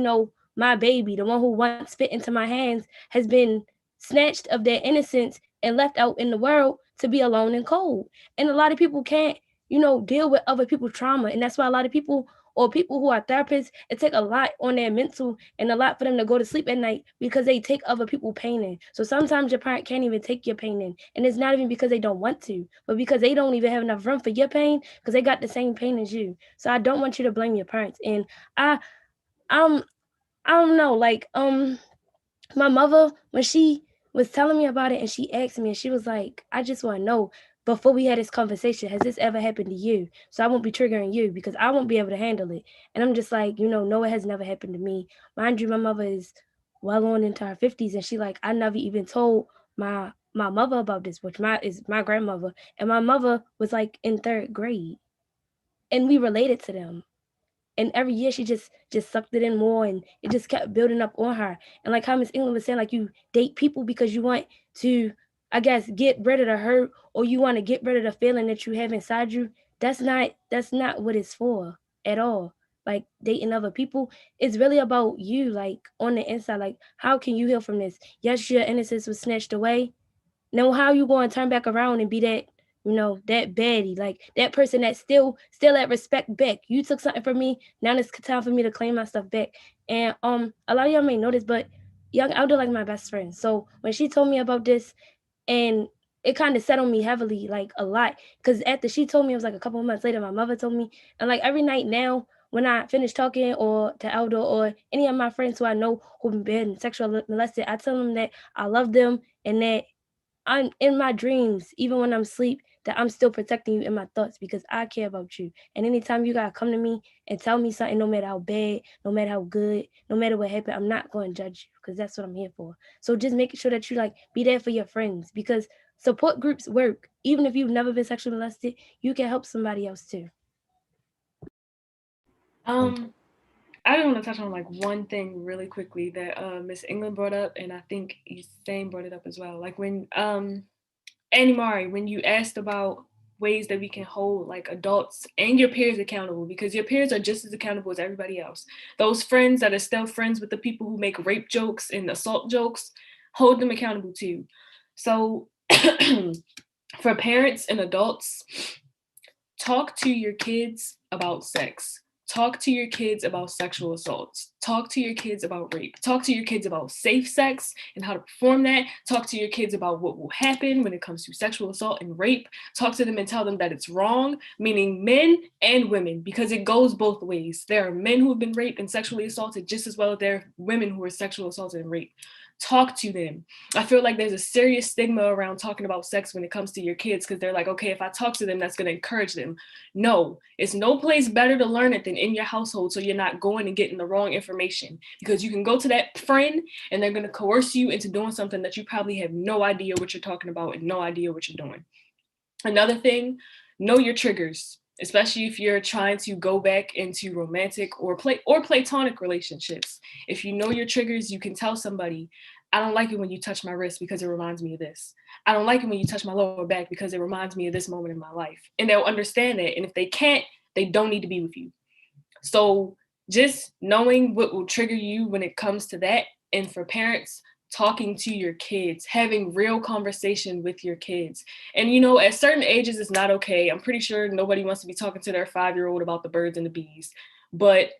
my baby, the one who once fit into my hands, has been snatched of their innocence and left out in the world to be alone and cold. And a lot of people can't, deal with other people's trauma. And that's why a lot of people, or people who are therapists, it take a lot on their mental and a lot for them to go to sleep at night, because they take other people's pain in. So sometimes your parent can't even take your pain in. And it's not even because they don't want to, but because they don't even have enough room for your pain, because they got the same pain as you. So I don't want you to blame your parents. And I don't know, like, my mother, when she was telling me about it and she asked me, and she was like, I just want to know, before we had this conversation, has this ever happened to you? So I won't be triggering you, because I won't be able to handle it. And I'm just like, no, it has never happened to me. Mind you, my mother is well on into her 50s, and she like, I never even told my mother about this, which is my grandmother. And my mother was like in 3rd grade, and we related to them. And every year she just sucked it in more, and it just kept building up on her. And like how Miss England was saying, like, you date people because you want to, I guess, get rid of the hurt, or you want to get rid of the feeling that you have inside you. That's not what it's for at all. Like, dating other people, it's really about you, like, on the inside. Like, how can you heal from this? Yes, your innocence was snatched away. Now, how you going to turn back around and be that, that baddie, like that person that still at respect back? You took something from me. Now it's time for me to claim my stuff back. And a lot of y'all may know this, but Young Elder like my best friend. So when she told me about this, and it kind of set on me heavily, like a lot, because after she told me, it was like a couple of months later, my mother told me. And like every night now, when I finish talking or to Elder or any of my friends who I know who've been sexually molested, I tell them that I love them, and that I'm in my dreams, even when I'm asleep, that I'm still protecting you in my thoughts, because I care about you. And anytime you gotta come to me and tell me something, no matter how bad, no matter how good, no matter what happened, I'm not going to judge you, because that's what I'm here for. So just making sure that you like be there for your friends, because support groups work. Even if you've never been sexually molested, you can help somebody else too. I just want to touch on like one thing really quickly that Miss England brought up, and I think Same brought it up as well. Like when Annie Mari, when you asked about ways that we can hold like adults and your peers accountable, because your peers are just as accountable as everybody else. Those friends that are still friends with the people who make rape jokes and assault jokes, hold them accountable too. So for parents and adults, talk to your kids about sex. Talk to your kids about sexual assaults. Talk to your kids about rape. Talk to your kids about safe sex and how to perform that. Talk to your kids about what will happen when it comes to sexual assault and rape. Talk to them and tell them that it's wrong, meaning men and women, because it goes both ways. There are men who have been raped and sexually assaulted just as well as there are women who are sexually assaulted and raped. Talk to them. I feel like there's a serious stigma around talking about sex when it comes to your kids, because they're like, okay, if I talk to them, that's going to encourage them. No, it's no place better to learn it than in your household, so you're not going and getting the wrong information, because you can go to that friend and they're going to coerce you into doing something that you probably have no idea what you're talking about and no idea what you're doing. Another thing, know your triggers, especially if you're trying to go back into romantic or platonic relationships. If you know your triggers, you can tell somebody, I don't like it when you touch my wrist because it reminds me of this. I don't like it when you touch my lower back because it reminds me of this moment in my life. And they'll understand it. And if they can't, they don't need to be with you. So just knowing what will trigger you when it comes to that. And for parents, talking to your kids, having real conversation with your kids. And at certain ages, it's not okay. I'm pretty sure nobody wants to be talking to their 5-year-old about the birds and the bees. But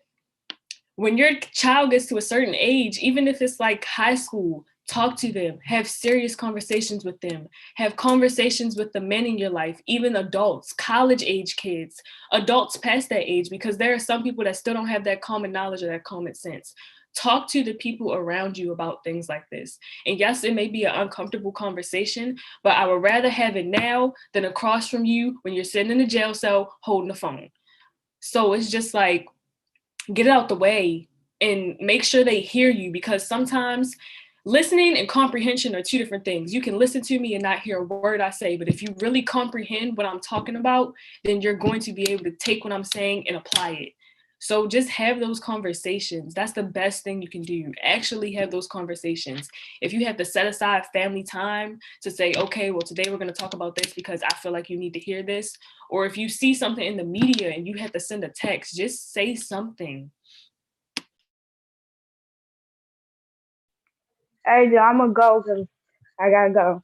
when your child gets to a certain age, even if it's like high school, talk to them, have serious conversations with them, have conversations with the men in your life, even adults, college age kids, adults past that age, because there are some people that still don't have that common knowledge or that common sense. Talk to the people around you about things like this. And yes, it may be an uncomfortable conversation, but I would rather have it now than across from you when you're sitting in a jail cell holding the phone. So it's just like, get it out the way and make sure they hear you, because sometimes listening and comprehension are two different things. You can listen to me and not hear a word I say, but if you really comprehend what I'm talking about, then you're going to be able to take what I'm saying and apply it. So just have those conversations. That's the best thing you can do. Actually have those conversations. If you have to set aside family time to say, okay, well, today we're going to talk about this because I feel like you need to hear this. Or if you see something in the media and you have to send a text, just say something. Hey, I'm gonna go because I gotta go.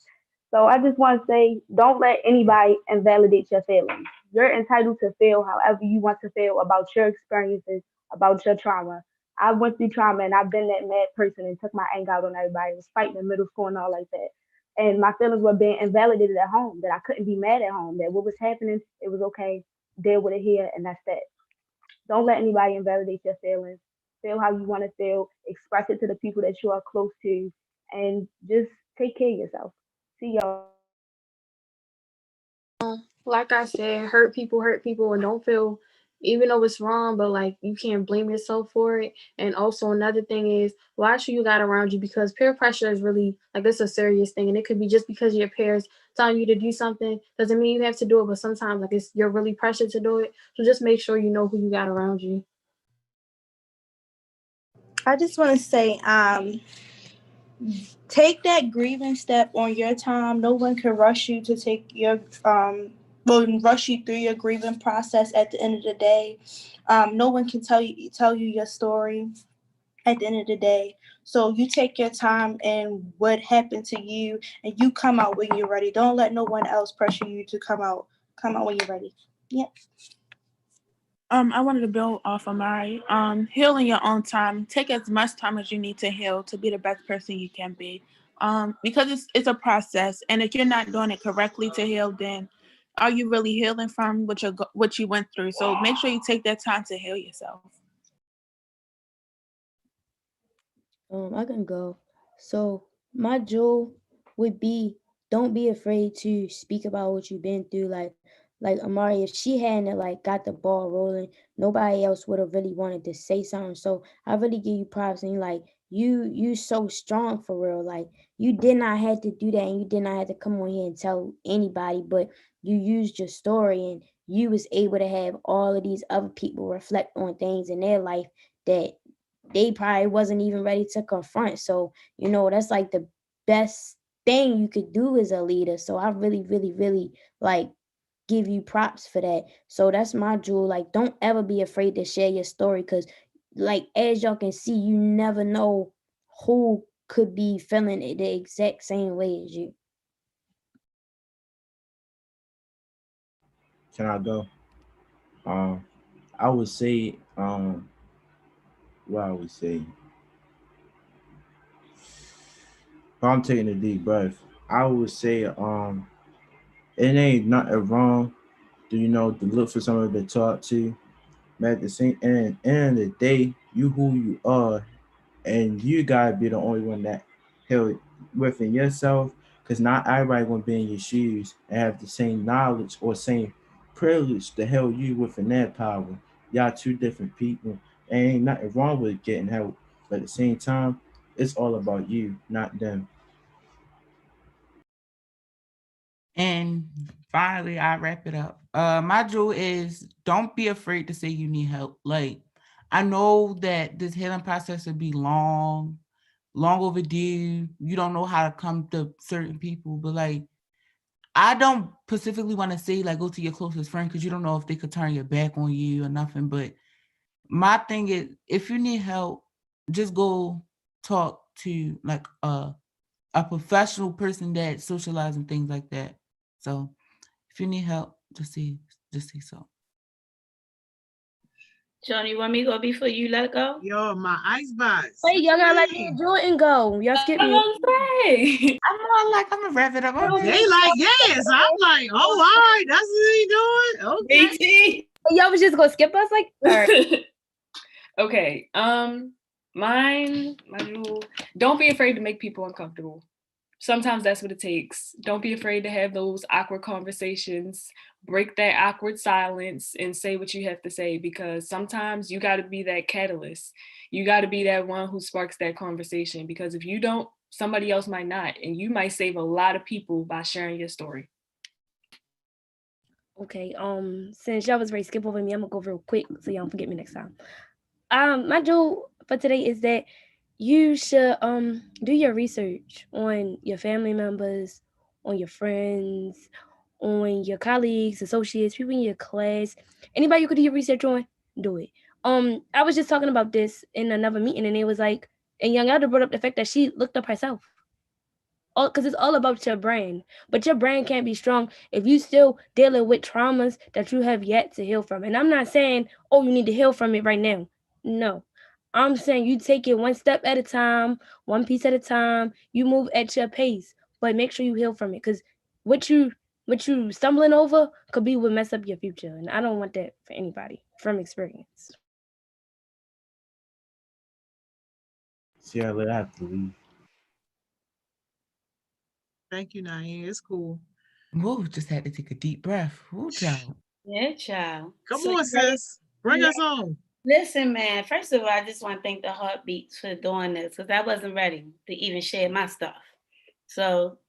So I just want to say, don't let anybody invalidate your feelings. You're entitled to feel however you want to feel about your experiences, about your trauma. I went through trauma and I've been that mad person and took my anger out on everybody. I was fighting in middle school and all like that. And my feelings were being invalidated at home, that I couldn't be mad at home, that what was happening, it was okay, deal with it here, and that's that. Don't let anybody invalidate your feelings. Feel how you want to feel, express it to the people that you are close to, and just take care of yourself. See y'all. Like I said, hurt people, and don't feel, even though it's wrong, but like you can't blame yourself for it. And also another thing is watch who you got around you, because peer pressure is really like this a serious thing, and it could be just because your parents telling you to do something doesn't mean you have to do it, but sometimes like you're really pressured to do it. So just make sure you know who you got around you. I just want to say, take that grieving step on your time. No one can rush you to take your rush you through your grieving process. At the end of the day, no one can tell you your story at the end of the day. So you take your time and what happened to you, and you come out when you're ready. Don't let no one else pressure you to come out. Come out when you're ready. Yeah. I wanted to build off of Mari. Heal in your own time. Take as much time as you need to heal to be the best person you can be. Because it's a process, and if you're not doing it correctly to heal, then are you really healing from what you went through? So make sure you take that time to heal yourself. I can go. So my jewel would be, don't be afraid to speak about what you've been through. Like Amari, if she hadn't like got the ball rolling, nobody else would have really wanted to say something. So I really give you props, and like you so strong for real. Like you did not have to do that, and you did not have to come on here and tell anybody, but you used your story, and you was able to have all of these other people reflect on things in their life that they probably wasn't even ready to confront. So, that's like the best thing you could do as a leader. So I really, really, really like give you props for that. So that's my jewel. Like, don't ever be afraid to share your story, because like as y'all can see, you never know who could be feeling it the exact same way as you. Can I go? I would say, what I would say, if I'm taking a deep breath, I would say, it ain't nothing wrong to, to look for someone to talk to. But at the same end of the day, you who you are, and you gotta be the only one that held within yourself, because not everybody gonna be in your shoes and have the same knowledge or same privilege to help you within that power. Y'all two different people, and ain't nothing wrong with getting help, but at the same time, it's all about you, not them. And finally, I wrap it up. My jewel is, don't be afraid to say you need help. Like, I know that this healing process would be long overdue. You don't know how to come to certain people, but like, I don't specifically want to say like go to your closest friend, because you don't know if they could turn your back on you or nothing. But my thing is, if you need help, just go talk to like a professional person that socializes and things like that. So if you need help, just say so. Johnny, you want me to go before you let go? Yo, my icebox. Wait, y'all gotta let me Jordan go. Y'all skip me. I'm all like, I'm gonna wrap it up. They like, yes. I'm like, oh, all right. That's what he doing. Okay. Y'all was just gonna skip us, like, all right. Okay. My rule, don't be afraid to make people uncomfortable. Sometimes that's what it takes. Don't be afraid to have those awkward conversations, break that awkward silence and say what you have to say, because sometimes you got to be that catalyst. You got to be that one who sparks that conversation, because if you don't, somebody else might not, and you might save a lot of people by sharing your story. Okay. Since y'all was ready to skip over me, I'm gonna go real quick so y'all don't forget me next time. My joke for today is that you should do your research on your family members, on your friends, on your colleagues, associates, people in your class, anybody you could do your research on, do it. I was just talking about this in another meeting, and it was like, and young elder brought up the fact that she looked up herself. All because it's all about your brain. But your brain can't be strong if you still dealing with traumas that you have yet to heal from. And I'm not saying, oh, you need to heal from it right now. No. I'm saying you take it one step at a time, one piece at a time. You move at your pace, but make sure you heal from it. Because what you stumbling over could be what mess up your future. And I don't want that for anybody from experience. See, I have to leave. Thank you, Naeem. It's cool. Whoa, just had to take a deep breath. Woo, child. Yeah, child. Come So on, sis. Bring us home. Listen, man. First of all, I just want to thank the Heartbeats for doing this because I wasn't ready to even share my stuff. So,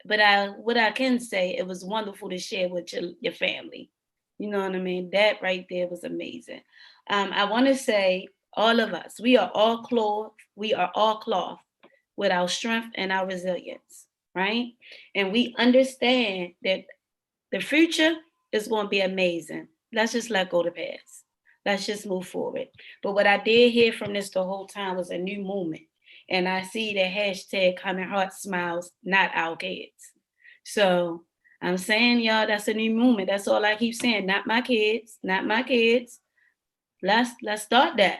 what I can say, it was wonderful to share with your family. You know what I mean? That right there was amazing. I want to say, all of us, we are all cloth. We are all cloth with our strength and our resilience, right? And we understand that the future is going to be amazing. Let's just let go of the past. Let's just move forward. But what I did hear from this the whole time was a new movement. And I see the hashtag coming HeartSmiles, not our kids. So I'm saying, y'all, that's a new movement. That's all I keep saying. Not my kids, not my kids. Let's start that.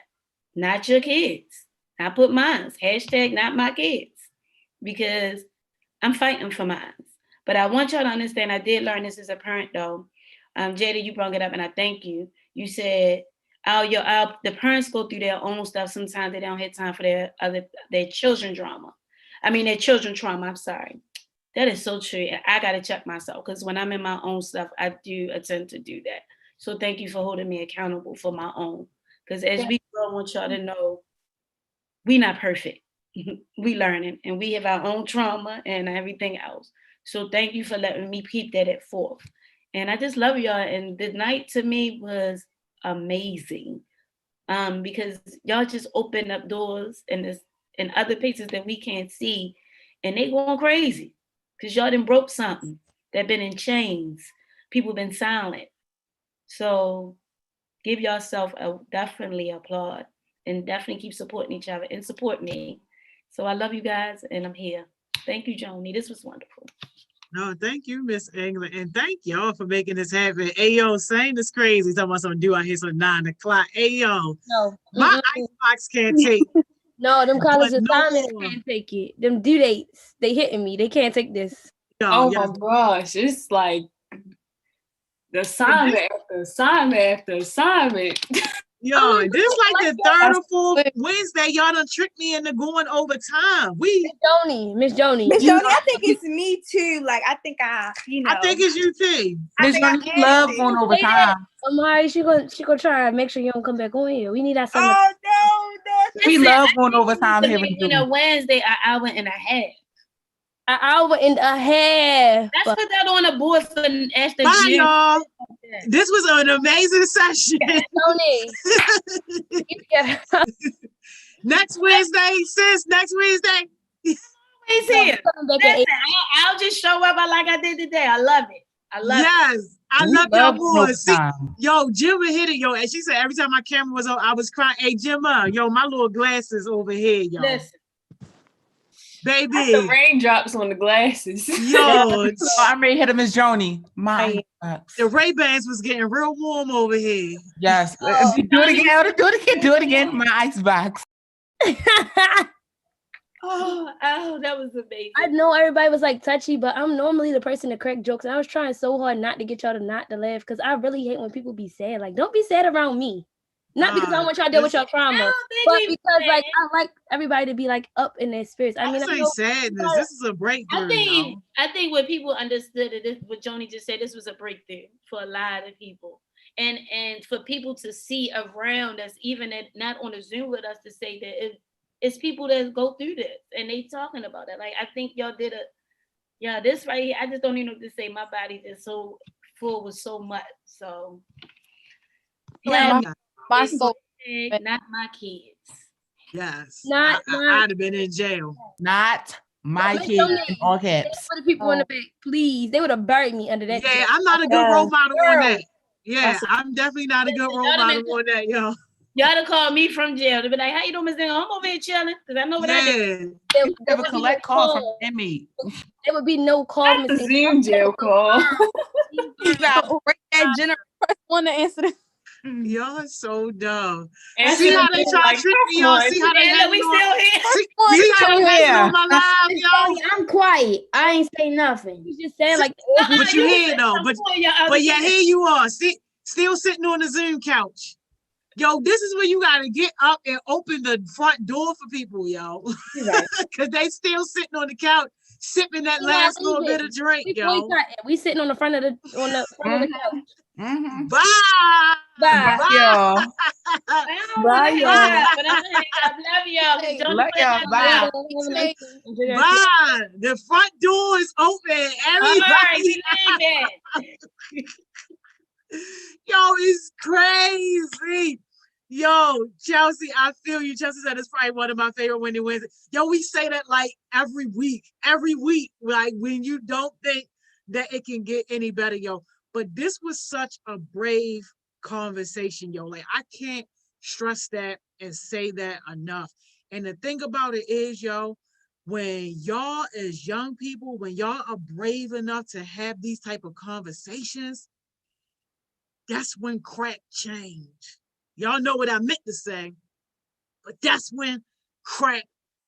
Not your kids. I put mine. Hashtag not my kids. Because I'm fighting for mine. But I want y'all to understand, I did learn this as a parent though. Jada, you brought it up and I thank you. You said the parents go through their own stuff. Sometimes they don't have time for their children drama. Their children trauma, I'm sorry. That is so true. And I gotta check myself because when I'm in my own stuff, I do attempt to do that. So thank you for holding me accountable for my own. Because as we grow, I want y'all to know we not perfect. We learning and we have our own trauma and everything else. So thank you for letting me keep that at forth. And I just love y'all. And the night to me was amazing. Because y'all just opened up doors in other places that we can't see. And they going crazy. Because y'all done broke something. That been in chains. People been silent. So give yourself definitely applaud. And definitely keep supporting each other and support me. So I love you guys and I'm here. Thank you, Joni. This was wonderful. No, thank you, Miss England. And thank y'all for making this happen. Hey, yo, saying this crazy. Talking about something due out here, so 9 o'clock. Hey, yo, No. my icebox can't take. No, them college assignments more. can't take it. Them due dates, they hitting me. They can't take this. Yo, Oh yes. my gosh, it's like the assignment after assignment after assignment. Yo, this like the third or fourth Wednesday. Y'all done tricked me into going overtime. Miss Joni, I think it's me too. Like I think I think it's you too. Miss Joni, you love going overtime. Amari, she gonna try and make sure you don't come back on here. We need that summer. Oh no. We love going overtime here. You know, Wednesday, an hour and a half. An hour and a half. Let's put that on the board for after Bye, June. y'all. This was an amazing session. Next Wednesday, sis. Next Wednesday. He's here. Listen, I'll just show up like I did today. I love it. I love it. Yes, I love y'all more. See, yo, Jimma hit it, yo. And she said every time my camera was on, I was crying. Hey, Jimma, yo, my little glasses over here, yo. Listen. Baby. The raindrops on the glasses. Yo, I'm ready to hit a Miss Joni. The Ray-Bans was getting real warm over here. Yes. Do it again. Do it again. My icebox. Oh, that was amazing. I know everybody was like touchy, but I'm normally the person to crack jokes. And I was trying so hard not to get y'all to not to laugh because I really hate when people be sad. Like, don't be sad around me. Not because I want y'all to deal with your trauma, but because like I like everybody to be like up in their spirits. I mean, I know sadness. This is a breakthrough. I think when people understood it, what Joni just said, this was a breakthrough for a lot of people, and for people to see around us, even not on the Zoom with us, to say that it's people that go through this and they talking about it. Like I think y'all did this right here. I just don't even know what to say. My body is so full with so much. So Like hell, my soul. not my kids. Yes. Not I'd have been in jail. Not my Make kids your in name. all They caps. put the people in the back, please. They would have buried me under that. Yeah, jail. I'm not a good role model on that. Yeah, That's a- I'm definitely not a good role model on that, yo. Y'all to call me from jail. They'll be like, how you doing, Miss Dingle? I'm over here chilling because I know what I did. Yeah. You have a collect call from an inmate. There would be no call, Miss A Zoom jail call. You got Bring that general first one to answer this. Y'all are so dumb. And See so how they it's try like, to trick me, y'all? See how they yeah, hating we on? still here. See how they hating on my live, Miss yo? Kelly, I'm quiet. I ain't say nothing. You just saying like, But you here though. But but yeah, here you are, still sitting on the Zoom couch. Yo, this is where you gotta get up and open the front door for people, yo. Right. Cause they still sitting on the couch, sipping that we're not last little leaving. bit of drink, We yo. boycotting. We sitting on the front of the couch. Mm-hmm. Bye. Bye. Bye. Y'all. Bye, y'all. But I'm hang up. Love y'all. Don't Let put y'all that bye. loud. Bye. The front door is open. All right, Everybody. we leaving. Yo, it's crazy. Yo, Chelsea, I feel you. Chelsea said it's probably one of my favorite Winning Wednesdays. Yo, we say that like every week, like when you don't think that it can get any better, yo. But this was such a brave conversation, yo. Like, I can't stress that and say that enough. And the thing about it is, yo, when y'all as young people, when y'all are brave enough to have these type of conversations, that's when crack change. Y'all know what I meant to say, but that's when crack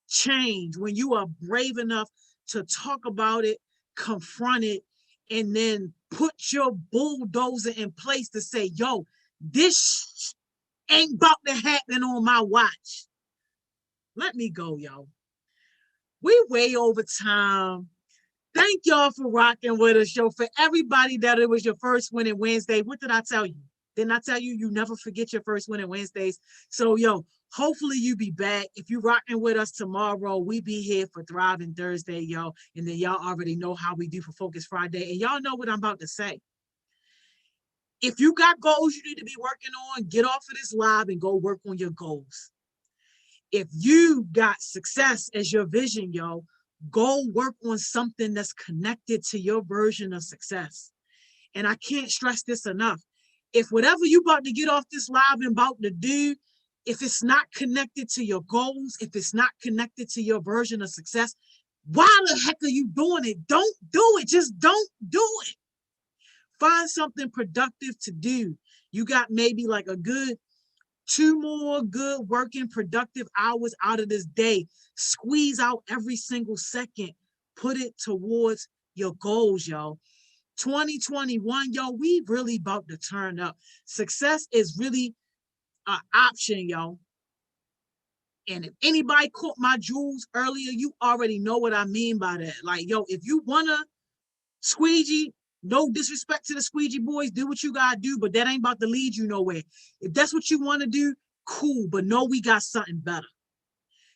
change. When you are brave enough to talk about it, confront it, and then put your bulldozer in place to say, yo, this ain't about to happen on my watch. Let me go, yo. We way over time. Thank y'all for rocking with us, yo. For everybody that it was your first Winning Wednesday. What did I tell you? Didn't I tell you you never forget your first Winning Wednesdays? So, yo, hopefully you be back. If you rocking with us tomorrow, we be here for Thriving Thursday, yo. And then y'all already know how we do for Focus Friday. And y'all know what I'm about to say. If you got goals you need to be working on, get off of this live and go work on your goals. If you got success as your vision, yo, go work on something that's connected to your version of success. And I can't stress this enough. If whatever you about to get off this live and about to do, if it's not connected to your goals, if it's not connected to your version of success, why the heck are you doing it? Don't do it. Just don't do it. Find something productive to do. You got maybe like a good 2 more good working productive hours out of this day. Squeeze out every single second. Put it towards your goals, yo. 2021, yo, we really about to turn up. Success is really an option, yo. And if anybody caught my jewels earlier, you already know what I mean by that. Like, yo, if you wanna squeegee, no disrespect to the squeegee boys, do what you gotta do, but that ain't about to lead you nowhere. If that's what you want to do, cool, but know we got something better.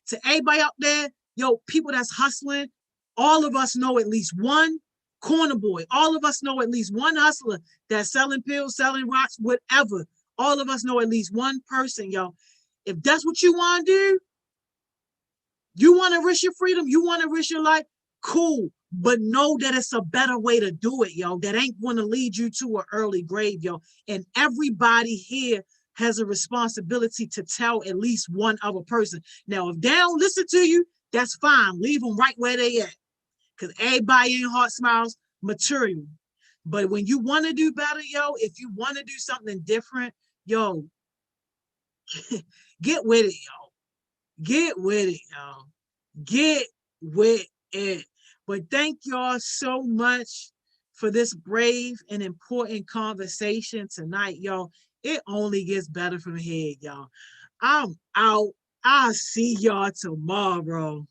To everybody out there, yo, people that's hustling, all of us know at least one corner boy. All of us know at least one hustler that's selling pills, selling rocks, whatever. All of us know at least one person, yo. If that's what you want to do, you want to risk your freedom, you want to risk your life, cool. But know that it's a better way to do it, yo. That ain't going to lead you to an early grave, yo. And everybody here has a responsibility to tell at least one other person. Now, if they don't listen to you, that's fine. Leave them right where they at. Because everybody ain't HeartSmiles material. But when you want to do better, yo, if you want to do something different, yo, get with it, yo. Get with it, yo. Get with it. But thank y'all so much for this brave and important conversation tonight, y'all. It only gets better from here, y'all. I'm out. I'll see y'all tomorrow.